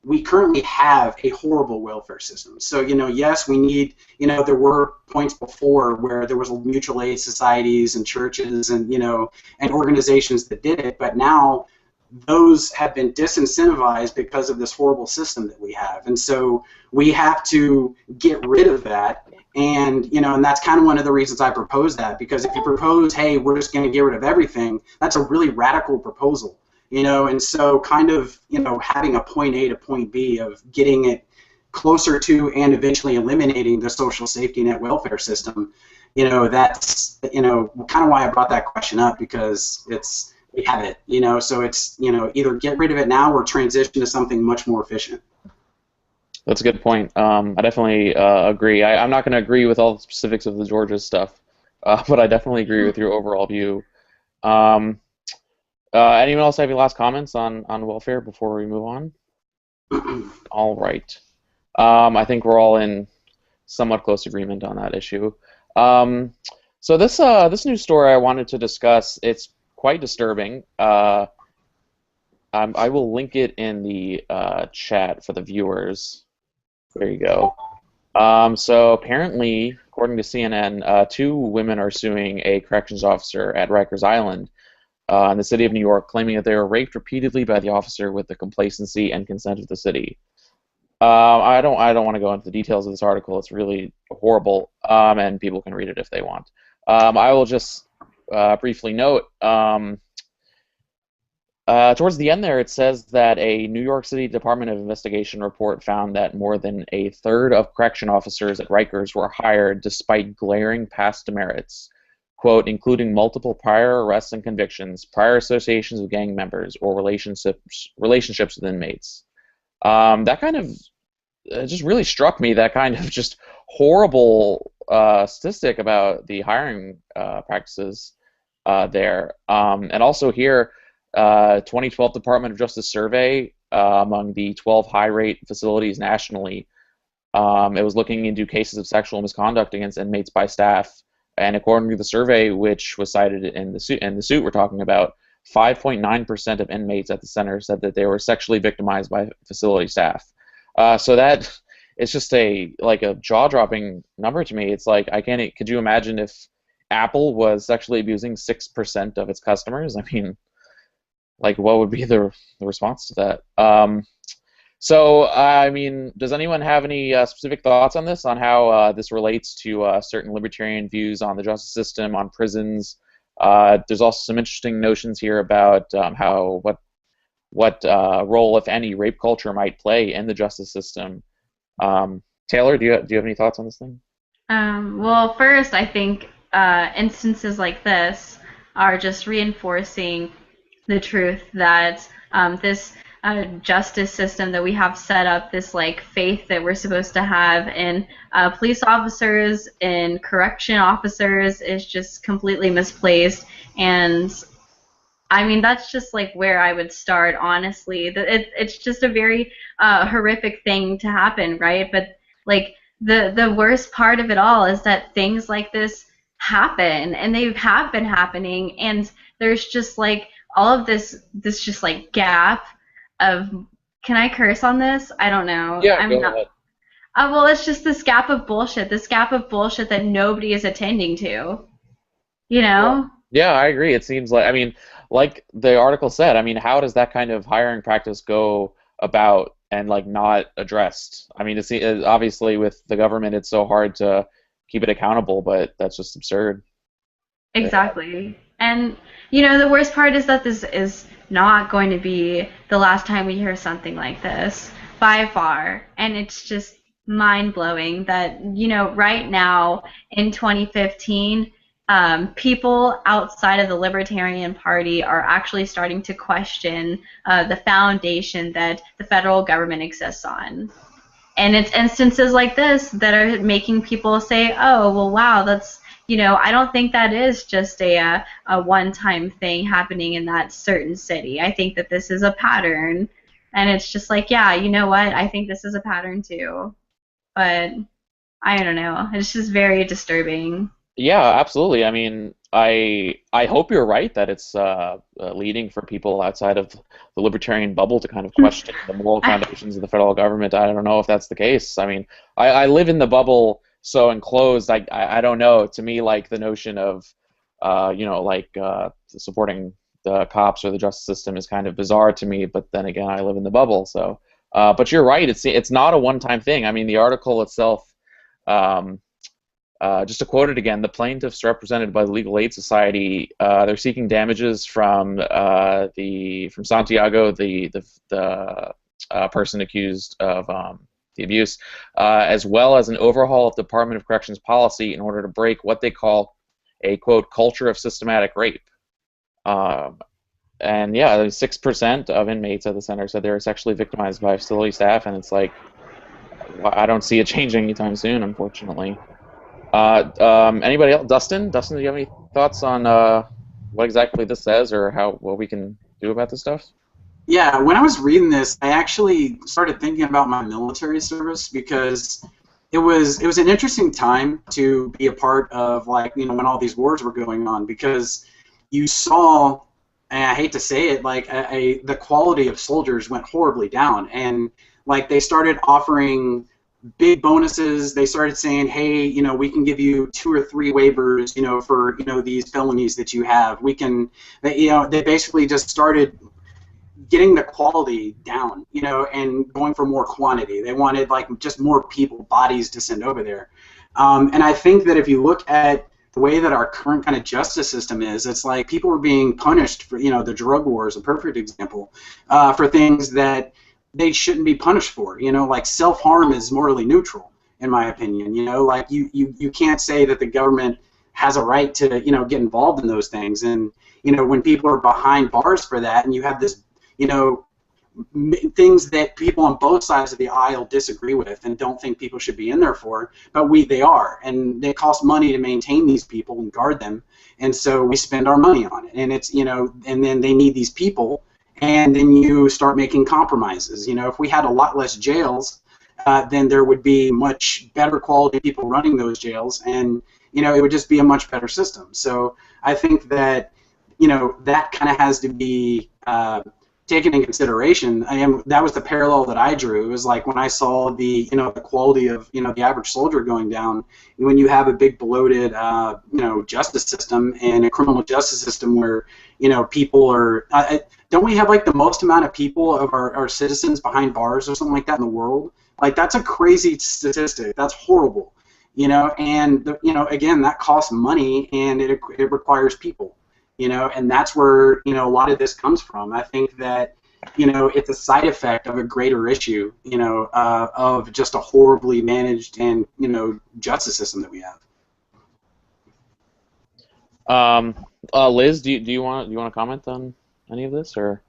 we currently have a horrible welfare system. So, yes, we need, there were points before where there was mutual aid societies and churches and, and organizations that did it, but now those have been disincentivized because of this horrible system that we have. And so we have to get rid of that. And, and that's kind of one of the reasons I propose that, because if you propose, hey, we're just going to get rid of everything, that's a really radical proposal. And so kind of, having a point A to point B of getting it closer to and eventually eliminating the social safety net welfare system, that's, kind of why I brought that question up, because we have it, so it's, either get rid of it now or transition to something much more efficient. That's a good point. I definitely agree. I'm not going to agree with all the specifics of the Georgia stuff, but I definitely agree with your overall view. Anyone else have any last comments on welfare before we move on? All right. I think we're all in somewhat close agreement on that issue. So this news story I wanted to discuss, it's quite disturbing. I will link it in the chat for the viewers. There you go. So apparently, according to CNN, 2 women are suing a corrections officer at Rikers Island in the city of New York, claiming that they were raped repeatedly by the officer with the complacency and consent of the city. I don't want to go into the details of this article. It's really horrible, and people can read it if they want. I will just briefly note, towards the end there, it says that a New York City Department of Investigation report found that more than a third of correction officers at Rikers were hired despite glaring past demerits, quote, including multiple prior arrests and convictions, prior associations with gang members, or relationships with inmates. That kind of just really struck me, that kind of just horrible statistic about the hiring practices there. And also here, 2012 Department of Justice survey among the 12 high-rate facilities nationally, it was looking into cases of sexual misconduct against inmates by staff. And according to the survey, which was cited in the suit we're talking about, 5.9% of inmates at the center said that they were sexually victimized by facility staff. So that it's just a jaw-dropping number to me. It's like, could you imagine if Apple was sexually abusing 6% of its customers? I mean, what would be the response to that? So, I mean, does anyone have any specific thoughts on this, on how this relates to certain libertarian views on the justice system, on prisons? There's also some interesting notions here about what role, if any, rape culture might play in the justice system. Taylor, do you have any thoughts on this thing? Well, first, I think instances like this are just reinforcing the truth that this justice system that we have set up, this like faith that we're supposed to have in police officers and correction officers, is just completely misplaced. And I mean, that's just like where I would start, honestly. It's just a very horrific thing to happen, right? But like the worst part of it all is that things like this happen, and they have been happening, and there's just like all of this just like gap of, can I curse on this? I don't know. Yeah, I'm go not. ahead. Well, it's just this gap of bullshit. This gap of bullshit that nobody is attending to. You know? Yeah, I agree. It seems like, I mean, like the article said, I mean, how does that kind of hiring practice go about and like not addressed? I mean, it's obviously with the government, it's so hard to keep it accountable, but that's just absurd. Exactly. And, you know, the worst part is that this is not going to be the last time we hear something like this, by far. And it's just mind-blowing that, you know, right now in 2015, people outside of the Libertarian Party are actually starting to question the foundation that the federal government exists on. And it's instances like this that are making people say, oh, well, wow, that's, you know, I don't think that is just a one-time thing happening in that certain city. I think that this is a pattern. And it's just like, yeah, you know what? I think this is a pattern too. But I don't know. It's just very disturbing. Yeah, absolutely. I mean, I hope you're right that it's leading for people outside of the libertarian bubble to kind of question the moral foundations of the federal government. I don't know if that's the case. I mean, I live in the bubble so enclosed. I don't know. To me, like the notion of you know, like supporting the cops or the justice system is kind of bizarre to me. But then again, I live in the bubble. So, but you're right. It's not a one-time thing. I mean, the article itself. Just to quote it again, the plaintiffs represented by the Legal Aid Society, they're seeking damages from Santiago, the person accused of the abuse, as well as an overhaul of Department of Corrections policy in order to break what they call a, quote, culture of systematic rape. And yeah, 6% of inmates at the center said they were sexually victimized by facility staff, and it's like, I don't see it changing anytime soon, unfortunately. Anybody else? Dustin, do you have any thoughts on what exactly this says, or what we can do about this stuff? Yeah, when I was reading this, I actually started thinking about my military service, because it was an interesting time to be a part of, like, you know, when all these wars were going on, because you saw, and I hate to say it, like the quality of soldiers went horribly down, and like they started offering big bonuses. They started saying, hey, you know, we can give you 2 or 3 waivers, you know, for, you know, these felonies that you have. We can, you know, they basically just started getting the quality down, you know, and going for more quantity. They wanted like just more people, bodies to send over there. And I think that if you look at the way that our current kind of justice system is, it's like people are being punished for, you know, the drug war is a perfect example, for things that they shouldn't be punished for. You know, like self-harm is morally neutral, in my opinion. You know, like you can't say that the government has a right to, you know, get involved in those things. And, you know, when people are behind bars for that, and you have this, you know, things that people on both sides of the aisle disagree with and don't think people should be in there for, but they are, and they cost money to maintain these people and guard them, and so we spend our money on it, and it's, you know, and then they need these people. And then you start making compromises. You know, if we had a lot less jails, then there would be much better quality people running those jails, and, you know, it would just be a much better system. So I think that, you know, that kind of has to be taken in consideration. That was the parallel that I drew. It was like when I saw the, you know, the quality of, you know, the average soldier going down. When you have a big bloated, you know, justice system and a criminal justice system where, you know, people are, don't we have like the most amount of people of our citizens behind bars or something like that in the world? Like, that's a crazy statistic. That's horrible, you know. And you know, again, that costs money, and it requires people. You know, and that's where, you know, a lot of this comes from. I think that, you know, it's a side effect of a greater issue, you know, of just a horribly managed and, you know, justice system that we have. Liz, do you want to comment on any of this or?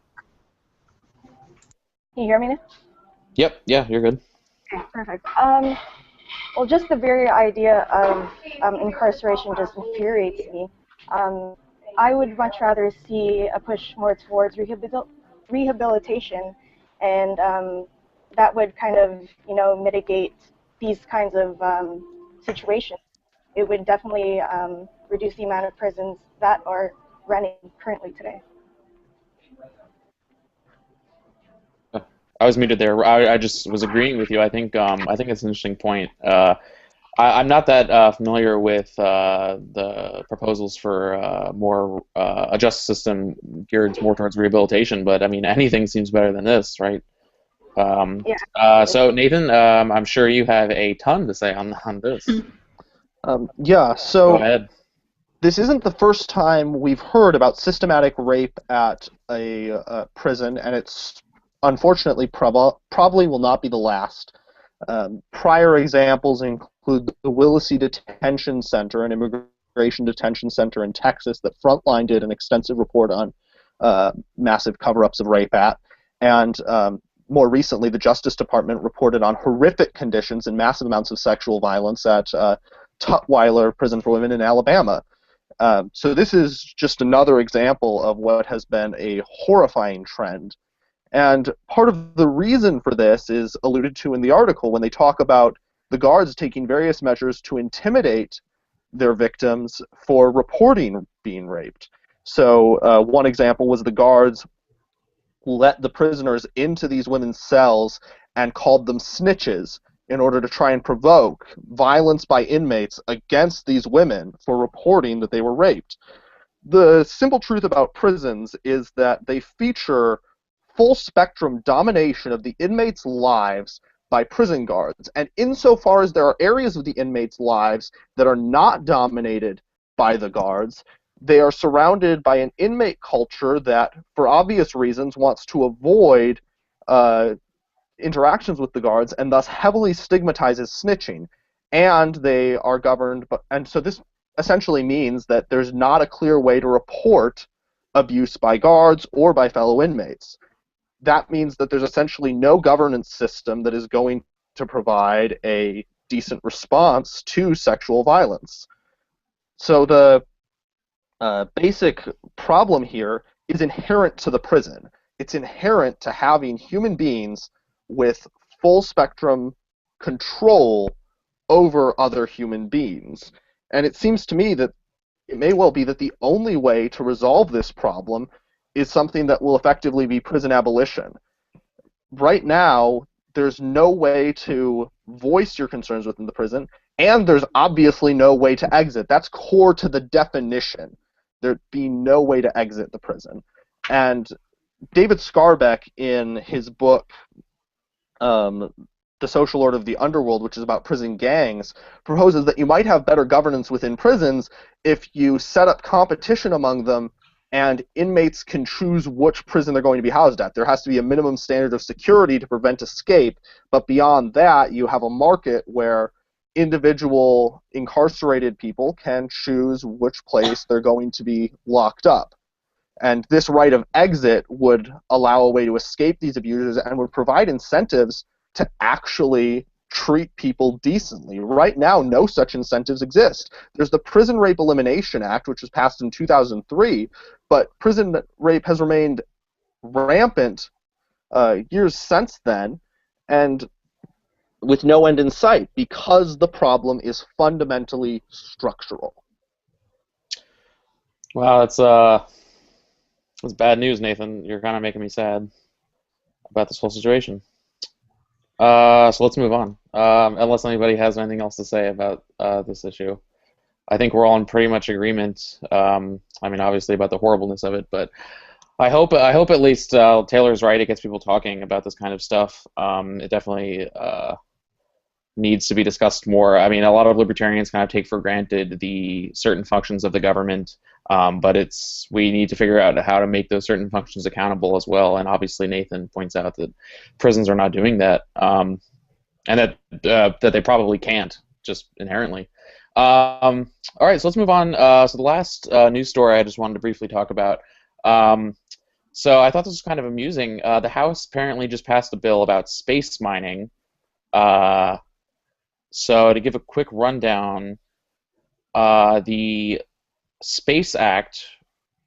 Can you hear me now? Yep. Yeah, you're good. Okay, perfect. Well, just the very idea of incarceration just infuriates me. I would much rather see a push more towards rehabilitation, and that would kind of, mitigate these kinds of situations. It would definitely reduce the amount of prisons that are running currently today. I was muted there. I just was agreeing with you. I think it's an interesting point. I'm not that familiar with the proposals for more a justice system geared more towards rehabilitation, but I mean anything seems better than this, right? Yeah. So Nathan, I'm sure you have a ton to say on this. Yeah, Go so ahead. this isn't the first time we've heard about systematic rape at a prison, and it's unfortunately probably will not be the last. Prior examples include the Willacy Detention Center, an immigration detention center in Texas that Frontline did an extensive report on massive cover-ups of rape at, and more recently the Justice Department reported on horrific conditions and massive amounts of sexual violence at Tutwiler Prison for Women in Alabama. So this is just another example of what has been a horrifying trend. And part of the reason for this is alluded to in the article when they talk about the guards taking various measures to intimidate their victims for reporting being raped. So one example was the guards let the prisoners into these women's cells and called them snitches in order to try and provoke violence by inmates against these women for reporting that they were raped. The simple truth about prisons is that they feature full spectrum domination of the inmates' lives by prison guards. And insofar as there are areas of the inmates' lives that are not dominated by the guards, they are surrounded by an inmate culture that, for obvious reasons, wants to avoid interactions with the guards and thus heavily stigmatizes snitching. And they are governed, and so this essentially means that there's not a clear way to report abuse by guards or by fellow inmates. That means that there's essentially no governance system that is going to provide a decent response to sexual violence. So the basic problem here is inherent to the prison. It's inherent to having human beings with full spectrum control over other human beings. And it seems to me that it may well be that the only way to resolve this problem is something that will effectively be prison abolition. Right now, there's no way to voice your concerns within the prison, and there's obviously no way to exit. That's core to the definition. There'd be no way to exit the prison. And David Scarbeck, in his book, The Social Order of the Underworld, which is about prison gangs, proposes that you might have better governance within prisons if you set up competition among them and inmates can choose which prison they're going to be housed at. There has to be a minimum standard of security to prevent escape, but beyond that, you have a market where individual incarcerated people can choose which place they're going to be locked up. And this right of exit would allow a way to escape these abusers and would provide incentives to actually treat people decently. Right now, no such incentives exist. There's the Prison Rape Elimination Act, which was passed in 2003, but prison rape has remained rampant years since then, and with no end in sight, because the problem is fundamentally structural. Wow, that's bad news, Nathan. You're kind of making me sad about this whole situation. So let's move on. Unless anybody has anything else to say about this issue. I think we're all in pretty much agreement. I mean, obviously about the horribleness of it, but I hope at least Taylor's right. It gets people talking about this kind of stuff. It definitely needs to be discussed more. I mean, a lot of libertarians kind of take for granted the certain functions of the government, but we need to figure out how to make those certain functions accountable as well. And obviously, Nathan points out that prisons are not doing that, and that they probably can't just inherently. All right, so let's move on. So the last news story I just wanted to briefly talk about. Um, so I thought this was kind of amusing. The House apparently just passed a bill about space mining. Uh, so to give a quick rundown, the Space Act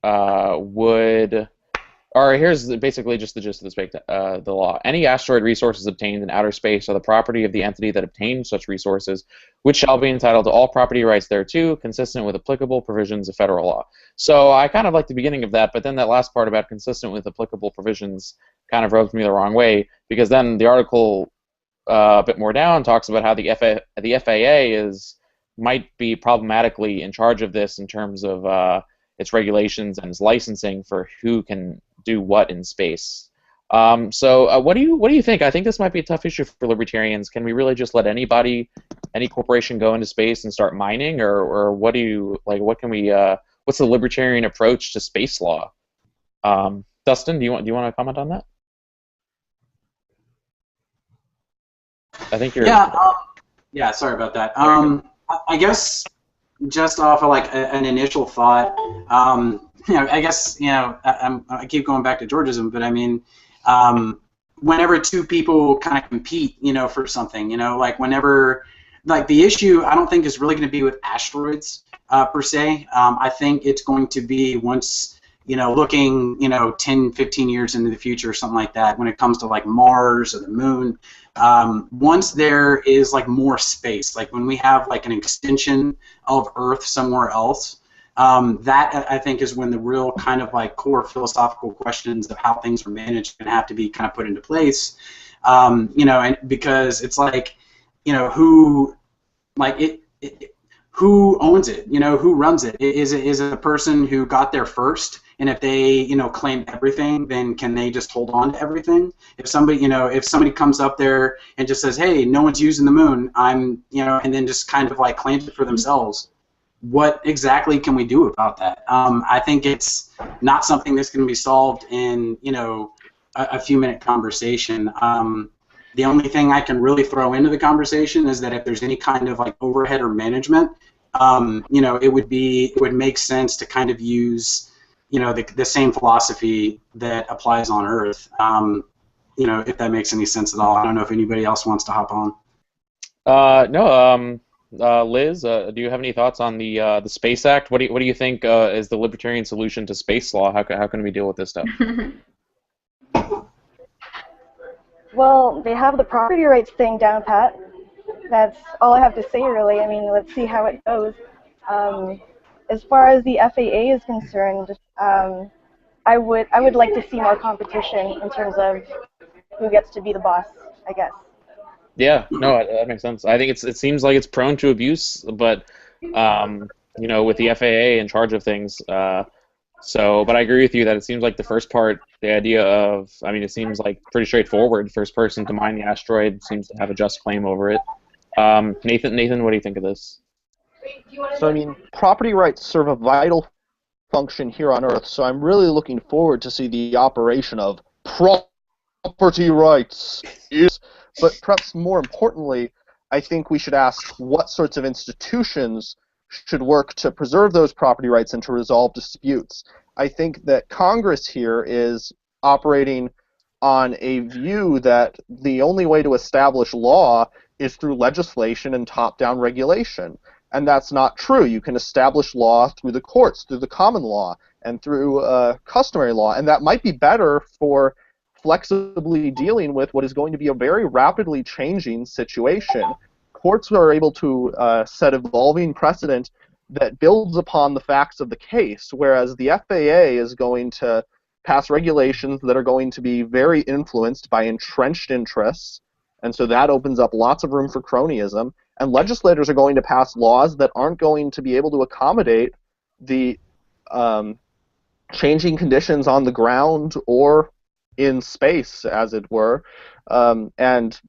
would Or here's basically just the gist of the law. Any asteroid resources obtained in outer space are the property of the entity that obtained such resources, which shall be entitled to all property rights thereto, consistent with applicable provisions of federal law. So I kind of like the beginning of that, but then that last part about consistent with applicable provisions kind of rubs me the wrong way, because then the article a bit more down talks about how the FAA might be problematically in charge of this in terms of its regulations and its licensing for who can do what in space. So what do you think? I think this might be a tough issue for libertarians. Can we really just let anybody, any corporation, go into space and start mining, or what do you like? What can we? What's the libertarian approach to space law? Dustin, do you want to comment on that? I think you're. Yeah. Sorry about that. I guess just off of like an initial thought. I guess I keep going back to Georgism, but I mean, whenever two people kind of compete, for something, like whenever, like the issue, I don't think is really going to be with asteroids per se. I think it's going to be once, looking, 10, 15 years into the future or something like that, when it comes to like Mars or the moon. Once there is like more space, like when we have like an extension of Earth somewhere else, that I think is when the real kind of like core philosophical questions of how things are managed are going to have to be kind of put into place. And because it's like, who, like who owns it? Who runs it? Is it a person who got there first? And if they, claim everything, then can they just hold on to everything? If somebody comes up there and just says, hey, no one's using the moon, and then just kind of like claims it for themselves, what exactly can we do about that? I think it's not something that's going to be solved in, a few-minute conversation. The only thing I can really throw into the conversation is that if there's any kind of like overhead or management, it would make sense to kind of use, the same philosophy that applies on Earth. If that makes any sense at all. I don't know if anybody else wants to hop on. No. Liz, do you have any thoughts on the Space Act? What do you think is the libertarian solution to space law? How can we deal with this stuff? Well, they have the property rights thing down pat. That's all I have to say, really. I mean, let's see how it goes. As far as the FAA is concerned, I would like to see more competition in terms of who gets to be the boss, I guess. Yeah, no, that makes sense. I think it seems like it's prone to abuse, but with the FAA in charge of things. But I agree with you that it seems like the first part, the idea of, it seems like pretty straightforward. First person to mine the asteroid seems to have a just claim over it. Nathan, what do you think of this? So, property rights serve a vital function here on Earth, so I'm really looking forward to see the operation of property rights. But perhaps more importantly, I think we should ask what sorts of institutions should work to preserve those property rights and to resolve disputes. I think that Congress here is operating on a view that the only way to establish law is through legislation and top-down regulation. And that's not true. You can establish law through the courts, through the common law, and through customary law. And that might be better for flexibly dealing with what is going to be a very rapidly changing situation. Courts are able to set evolving precedent that builds upon the facts of the case, whereas the FAA is going to pass regulations that are going to be very influenced by entrenched interests, and so that opens up lots of room for cronyism, and legislators are going to pass laws that aren't going to be able to accommodate the changing conditions on the ground or in space, as it were, and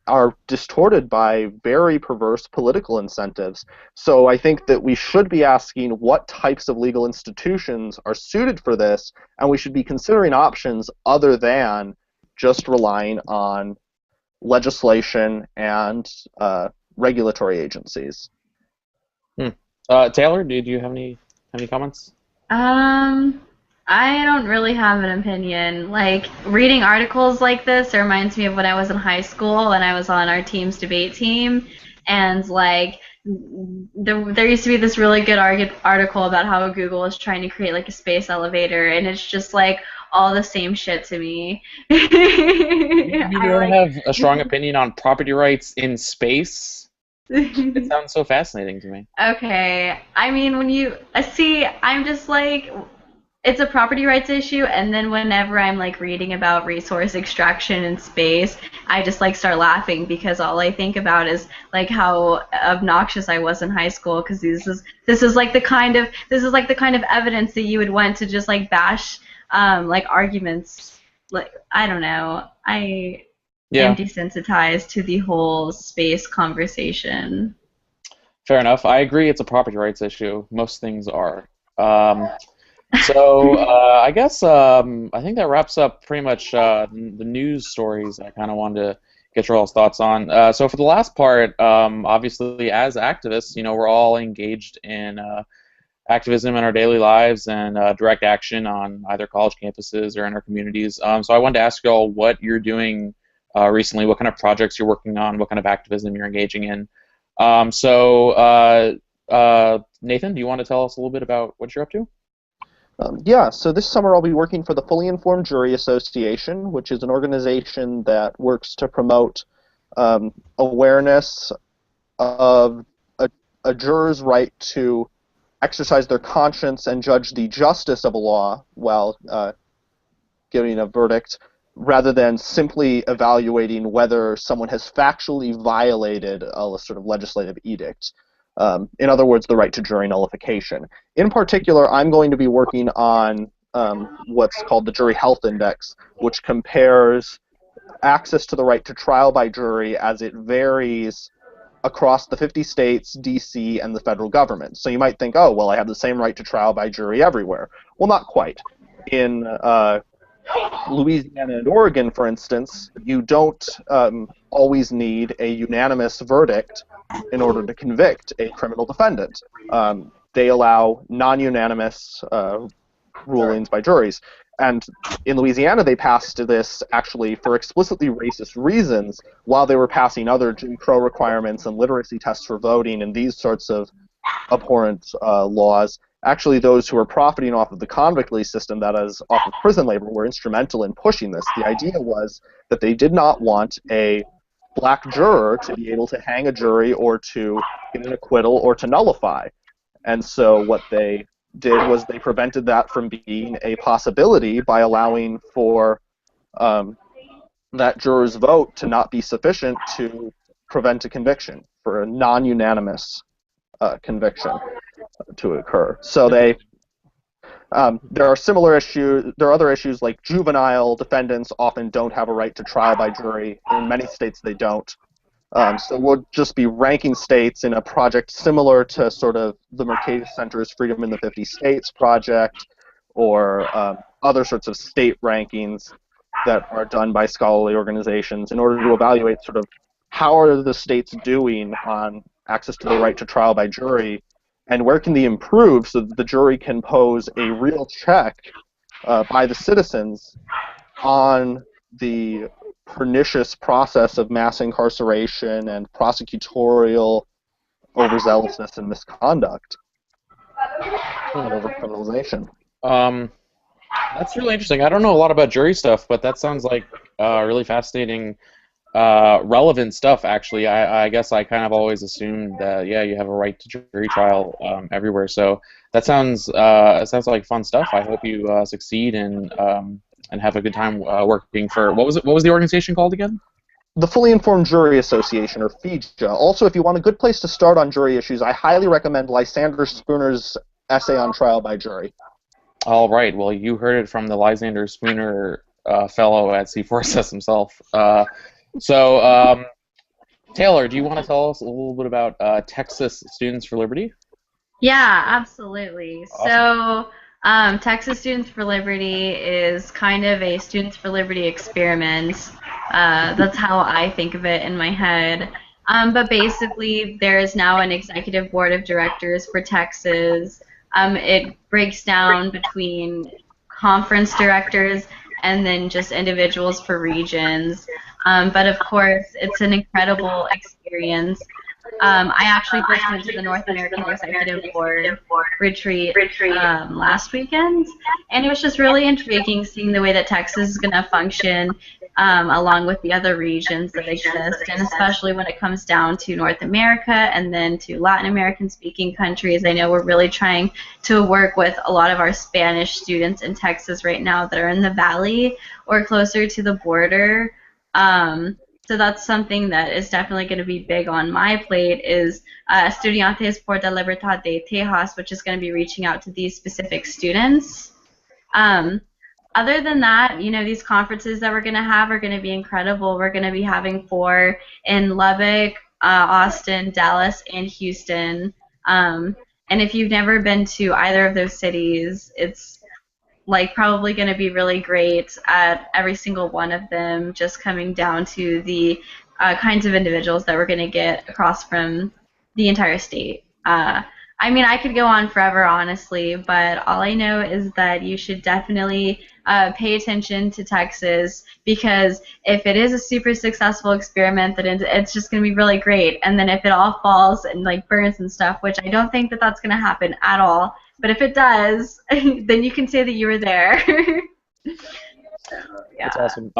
are distorted by very perverse political incentives. So I think that we should be asking what types of legal institutions are suited for this, and we should be considering options other than just relying on legislation and regulatory agencies. Taylor, do you have any comments? I don't really have an opinion. Like, reading articles like this reminds me of when I was in high school and I was on our team's debate team, and like there used to be this really good article about how Google is trying to create like a space elevator, and it's just like all the same shit to me. You I don't like. have a strong opinion on property rights in space? It sounds so fascinating to me. Okay. I mean, when you see, I'm just like, it's a property rights issue, and then whenever I'm like reading about resource extraction in space, I just like start laughing because all I think about is like how obnoxious I was in high school, because this is like the kind of evidence that you would want to just like bash like arguments. Like, I don't know. I am Yeah, desensitized to the whole space conversation. fair enough. I agree it's a property rights issue. Most things are. So I guess I think that wraps up pretty much the news stories I kind of wanted to get your all's thoughts on. So for the last part, obviously as activists, we're all engaged in activism in our daily lives and direct action on either college campuses or in our communities. So I wanted to ask you all what you're doing recently, what kind of projects you're working on, what kind of activism you're engaging in. Nathan, do you want to tell us a little bit about what you're up to? Yeah, so this summer I'll be working for the Fully Informed Jury Association, which is an organization that works to promote awareness of a juror's right to exercise their conscience and judge the justice of a law while giving a verdict, rather than simply evaluating whether someone has factually violated a sort of legislative edict. In other words, the right to jury nullification. In particular, I'm going to be working on what's called the Jury Health Index, which compares access to the right to trial by jury as it varies across the 50 states, D.C., and the federal government. So you might think, oh, well, I have the same right to trial by jury everywhere. Well, not quite. In Louisiana and Oregon, for instance, you don't always need a unanimous verdict in order to convict a criminal defendant. They allow non-unanimous rulings by juries. And in Louisiana, they passed this actually for explicitly racist reasons while they were passing other Jim Crow requirements and literacy tests for voting and these sorts of abhorrent laws. Actually, those who were profiting off of the convict lease system, that is, off of prison labor, were instrumental in pushing this. The idea was that they did not want a black juror to be able to hang a jury or to get an acquittal or to nullify. And so what they did was they prevented that from being a possibility by allowing for that juror's vote to not be sufficient to prevent a conviction, for a non-unanimous conviction to occur. So there are similar issues. There are other issues like juvenile defendants often don't have a right to trial by jury. In many states, they don't. So we'll just be ranking states in a project similar to sort of the Mercatus Center's Freedom in the 50 States project, or other sorts of state rankings that are done by scholarly organizations in order to evaluate sort of how are the states doing on access to the right to trial by jury, and where can they improve so that the jury can pose a real check by the citizens on the pernicious process of mass incarceration and prosecutorial overzealousness and misconduct and overcriminalization. That's really interesting. I don't know a lot about jury stuff, but that sounds like really fascinating, relevant stuff, actually. I guess I kind of always assumed that, yeah, you have a right to jury trial everywhere. So that sounds like fun stuff. I hope you succeed and have a good time working for, what was the organization called again? The Fully Informed Jury Association, or FIJA. Also, if you want a good place to start on jury issues, I highly recommend Lysander Spooner's essay on trial by jury. All right. Well, you heard it from the Lysander Spooner fellow at C4SS himself. Taylor, do you want to tell us a little bit about Texas Students for Liberty? Yeah, absolutely. Awesome. So, Texas Students for Liberty is kind of a Students for Liberty experiment. That's how I think of it in my head. But basically, there is now an executive board of directors for Texas. It breaks down between conference directors and then just individuals for regions. But of course, it's an incredible experience. I actually just went to the North American Executive Board retreat last weekend, and it was just really intriguing seeing the way that Texas is going to function along with the other regions that exist, and especially when it comes down to North America and then to Latin American speaking countries. I know we're really trying to work with a lot of our Spanish students in Texas right now that are in the valley or closer to the border. So that's something that is definitely going to be big on my plate is Estudiantes por la Libertad de Tejas, which is going to be reaching out to these specific students. Other than that, you know, these conferences that we're going to have are going to be incredible. We're going to be having 4 in Lubbock, Austin, Dallas, and Houston. And if you've never been to either of those cities, it's like probably going to be really great at every single one of them, just coming down to the kinds of individuals that we're going to get across from the entire state. I mean, I could go on forever, honestly, but all I know is that you should definitely pay attention to Texas, because if it is a super successful experiment, then it's just going to be really great. And then if it all falls and like burns and stuff, which I don't think that that's going to happen at all, but if it does, then you can say that you were there. Yeah. That's awesome.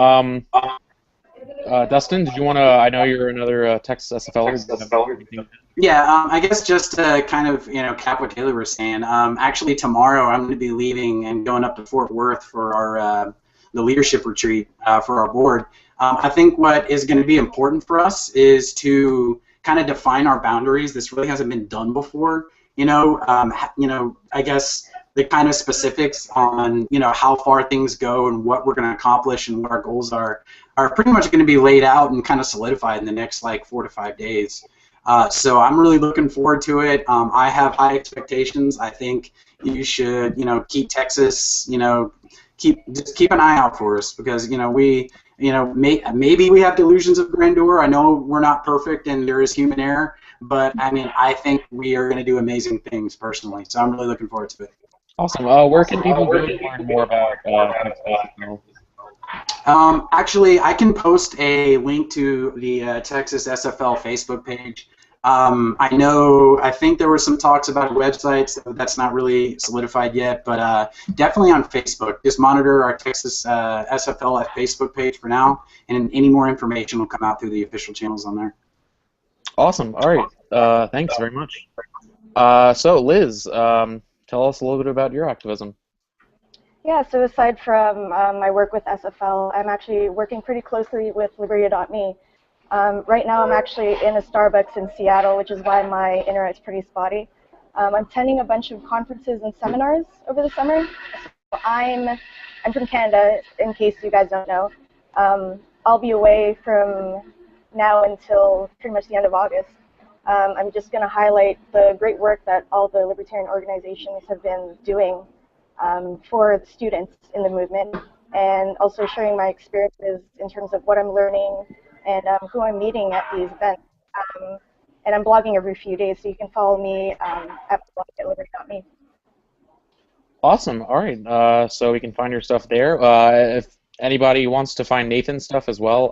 Dustin, did you want to? I know you're another Texas SFLer. Yeah, I guess just to kind of cap what Taylor was saying. Actually, tomorrow I'm going to be leaving and going up to Fort Worth for our the leadership retreat for our board. I think what is going to be important for us is to kind of define our boundaries. This really hasn't been done before. I guess the kind of specifics on how far things go and what we're going to accomplish and what our goals are pretty much going to be laid out and kind of solidified in the next like 4 to 5 days. So I'm really looking forward to it. I have high expectations. I think you should keep Texas just keep an eye out for us, because maybe we have delusions of grandeur. I know we're not perfect and there is human error, but I mean, I think we are going to do amazing things personally. So I'm really looking forward to it. Awesome. Where can people go to learn more about Texas? Actually, I can post a link to the Texas SFL Facebook page. I think there were some talks about websites. That's not really solidified yet, but definitely on Facebook. Just monitor our Texas SFL Facebook page for now, and any more information will come out through the official channels on there. Awesome. All right. Thanks very much. So, Liz, tell us a little bit about your activism. Yeah, so aside from my work with SFL, I'm actually working pretty closely with Liberia.me. Right now I'm actually in a Starbucks in Seattle, which is why my internet's pretty spotty. I'm attending a bunch of conferences and seminars over the summer. So I'm from Canada, in case you guys don't know. I'll be away from now until pretty much the end of August. I'm just going to highlight the great work that all the libertarian organizations have been doing for the students in the movement, and also sharing my experiences in terms of what I'm learning and who I'm meeting at these events. And I'm blogging every few days, so you can follow me at blog@liberty.me. Awesome. All right. So we can find your stuff there. If anybody wants to find Nathan's stuff as well,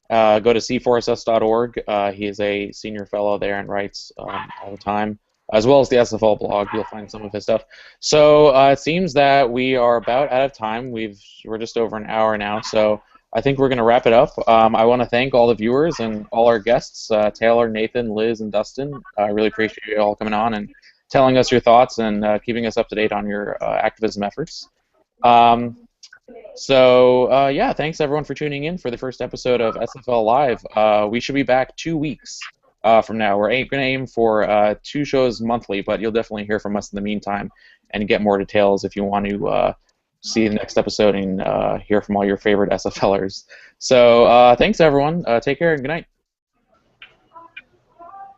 go to c4ss.org. He is a senior fellow there and writes all the time, as well as the SFL blog. You'll find some of his stuff. So it seems that we are about out of time. We're just over an hour now, so I think we're going to wrap it up. I want to thank all the viewers and all our guests, Taylor, Nathan, Liz, and Dustin. I really appreciate you all coming on and telling us your thoughts and keeping us up to date on your activism efforts. Yeah, thanks everyone for tuning in for the first episode of SFL Live. We should be back 2 weeks from now. We're going to aim for 2 shows monthly, but you'll definitely hear from us in the meantime and get more details if you want to see the next episode and hear from all your favorite SFLers. So thanks everyone. Take care and good night.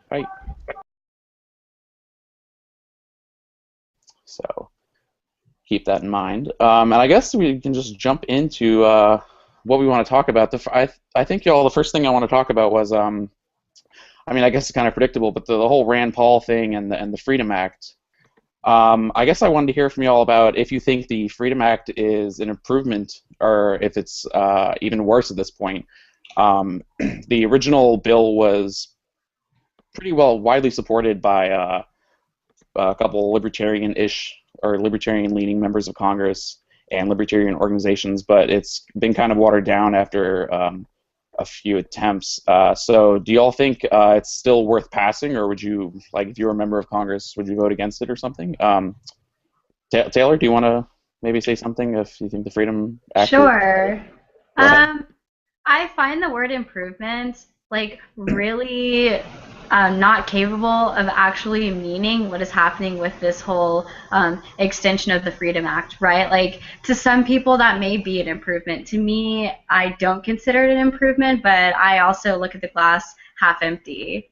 Bye. So keep that in mind. And I guess we can just jump into what we want to talk about. I think the first thing I want to talk about was I mean, I guess it's kind of predictable, but the whole Rand Paul thing and the Freedom Act. I guess I wanted to hear from you all about if you think the Freedom Act is an improvement or if it's even worse at this point. The original bill was pretty well widely supported by a couple libertarian-ish or libertarian-leaning members of Congress and libertarian organizations, but it's been kind of watered down after a few attempts. So do you all think it's still worth passing, or would you, like, if you were a member of Congress, would you vote against it or something? Taylor, do you want to maybe say something if you think the Freedom Act? Sure. I find the word improvement like really not capable of actually meaning what is happening with this whole extension of the Freedom Act, right? Like, to some people that may be an improvement. To me, I don't consider it an improvement, but I also look at the glass half empty.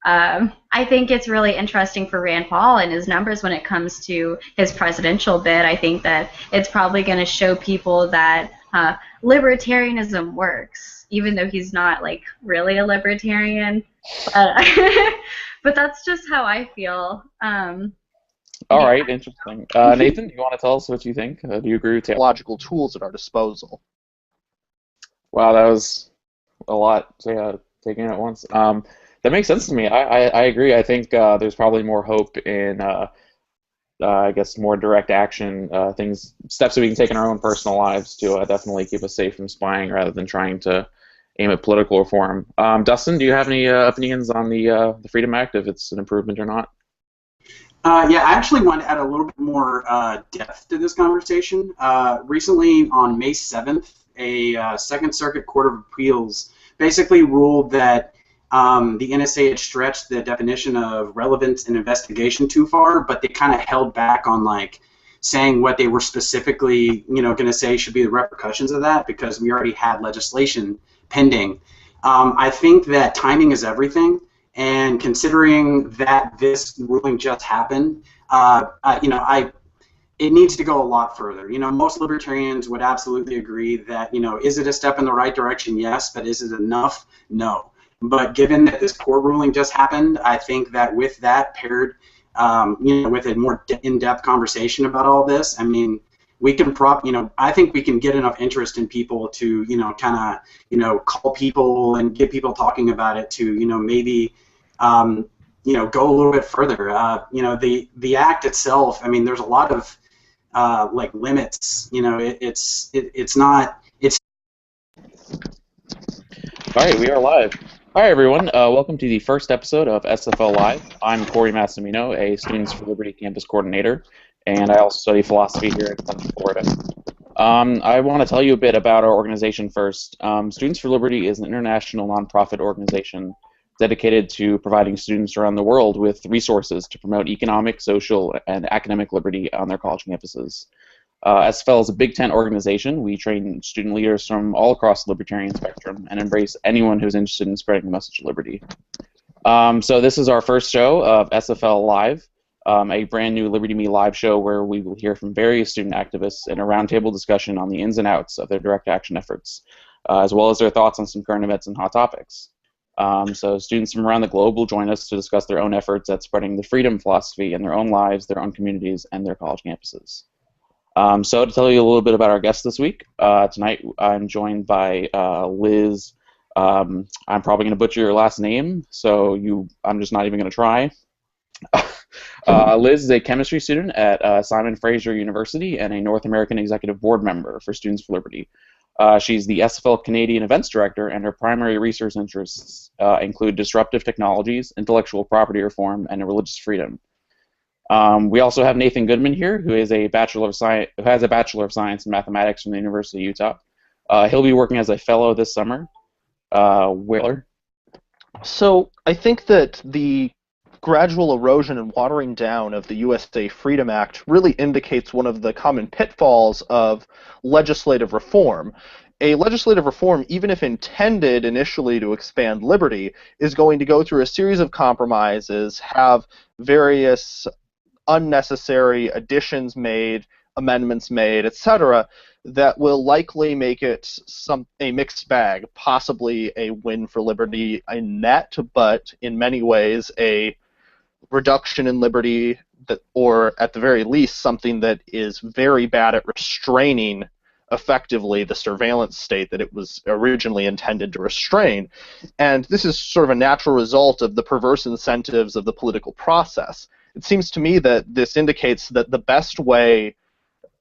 I think it's really interesting for Rand Paul and his numbers when it comes to his presidential bid. I think that it's probably going to show people that libertarianism works, even though he's not like really a libertarian. But that's just how I feel. All right, interesting. Nathan, do you want to tell us what you think? Do you agree with Taylor? Logical tools at our disposal. Wow, that was a lot to take in at once. That makes sense to me. I agree. I think there's probably more hope in, I guess, more direct action, steps that we can take in our own personal lives to definitely keep us safe from spying rather than trying to aim at political reform. Dustin, do you have any opinions on the Freedom Act, if it's an improvement or not? Yeah, I actually want to add a little bit more depth to this conversation. Recently, on May 7th, a Second Circuit Court of Appeals basically ruled that the NSA had stretched the definition of relevance and investigation too far, but they kind of held back on like saying what they were specifically, going to say should be the repercussions of that, because we already had legislation pending. I think that timing is everything, and considering that this ruling just happened, it needs to go a lot further. Most libertarians would absolutely agree that, is it a step in the right direction? Yes, but is it enough? No. But given that this court ruling just happened, I think that with that paired, with a more in-depth conversation about all this, I mean, we can I think we can get enough interest in people to, kind of, call people and get people talking about it to, maybe, go a little bit further. The act itself, I mean, there's a lot of like limits. It's not. All right, we are live. Hi, everyone. Welcome to the first episode of SFL Live. I'm Corey Massimino, a Students for Liberty campus coordinator, and I also study philosophy here in Central Florida. I want to tell you a bit about our organization first. Students for Liberty is an international nonprofit organization dedicated to providing students around the world with resources to promote economic, social, and academic liberty on their college campuses. SFL is a Big Tent organization. We train student leaders from all across the libertarian spectrum and embrace anyone who's interested in spreading the message of liberty. So this is our first show of SFL Live, a brand new Liberty Me live show where we will hear from various student activists in a roundtable discussion on the ins and outs of their direct action efforts, as well as their thoughts on some current events and hot topics. So students from around the globe will join us to discuss their own efforts at spreading the freedom philosophy in their own lives, their own communities, and their college campuses. So to tell you a little bit about our guests this week, tonight I'm joined by Liz. I'm probably going to butcher your last name, so I'm just not even going to try. Liz is a chemistry student at Simon Fraser University and a North American Executive Board member for Students for Liberty. She's the SFL Canadian Events Director, and her primary research interests include disruptive technologies, intellectual property reform, and religious freedom. We also have Nathan Goodman here, who has a Bachelor of Science in Mathematics from the University of Utah. He'll be working as a fellow this summer. Whaler? So I think that the gradual erosion and watering down of the USA Freedom Act really indicates one of the common pitfalls of legislative reform. A legislative reform, even if intended initially to expand liberty, is going to go through a series of compromises, have various unnecessary additions made, amendments made, etc., that will likely make it a mixed bag, possibly a win for liberty in net, but in many ways a reduction in liberty, or at the very least something that is very bad at restraining effectively the surveillance state that it was originally intended to restrain. And this is sort of a natural result of the perverse incentives of the political process. It seems to me that this indicates that the best way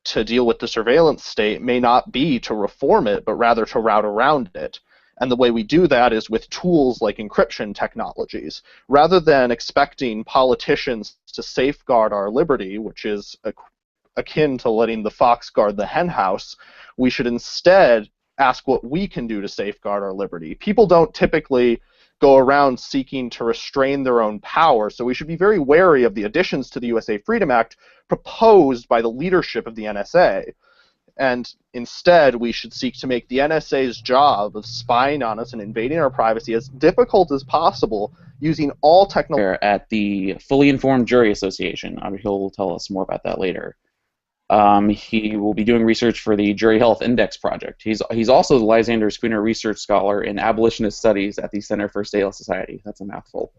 to deal with the surveillance state may not be to reform it, but rather to route around it. And the way we do that is with tools like encryption technologies. Rather than expecting politicians to safeguard our liberty, which is akin to letting the fox guard the hen house, we should instead ask what we can do to safeguard our liberty. People don't typically go around seeking to restrain their own power, so we should be very wary of the additions to the USA Freedom Act proposed by the leadership of the NSA. And instead, we should seek to make the NSA's job of spying on us and invading our privacy as difficult as possible using all technology. At the Fully Informed Jury Association. He'll tell us more about that later. He will be doing research for the Jury Health Index Project. He's also the Lysander Spooner Research Scholar in Abolitionist Studies at the Center for Stateless Society. That's a mouthful.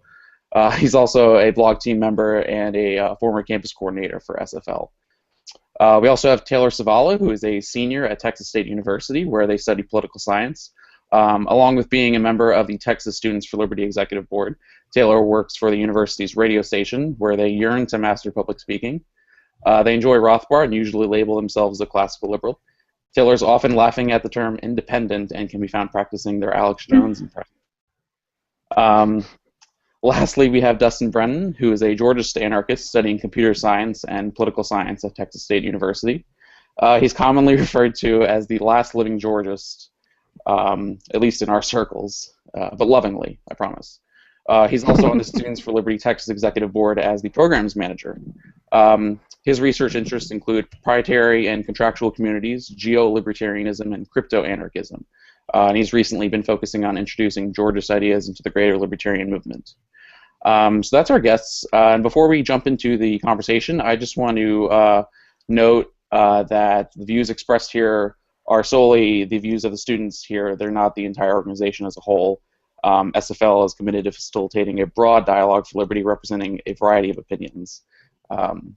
He's also a blog team member and a former campus coordinator for SFL. We also have Taylor Savala, who is a senior at Texas State University, where they study political science. Along with being a member of the Texas Students for Liberty Executive Board, Taylor works for the university's radio station, where they yearn to master public speaking. They enjoy Rothbard and usually label themselves a classical liberal. Taylor's often laughing at the term independent and can be found practicing their Alex Jones impression. Lastly, we have Dustin Brennan, who is a Georgist anarchist studying computer science and political science at Texas State University. He's commonly referred to as the last living Georgist, at least in our circles, but lovingly, I promise. He's also on the Students for Liberty Texas Executive Board as the programs manager. His research interests include proprietary and contractual communities, geo-libertarianism, and crypto-anarchism. And he's recently been focusing on introducing Georgist ideas into the greater libertarian movement. So that's our guests. And before we jump into the conversation, I just want to note that the views expressed here are solely the views of the students here. They're not the entire organization as a whole. SFL is committed to facilitating a broad dialogue for liberty representing a variety of opinions.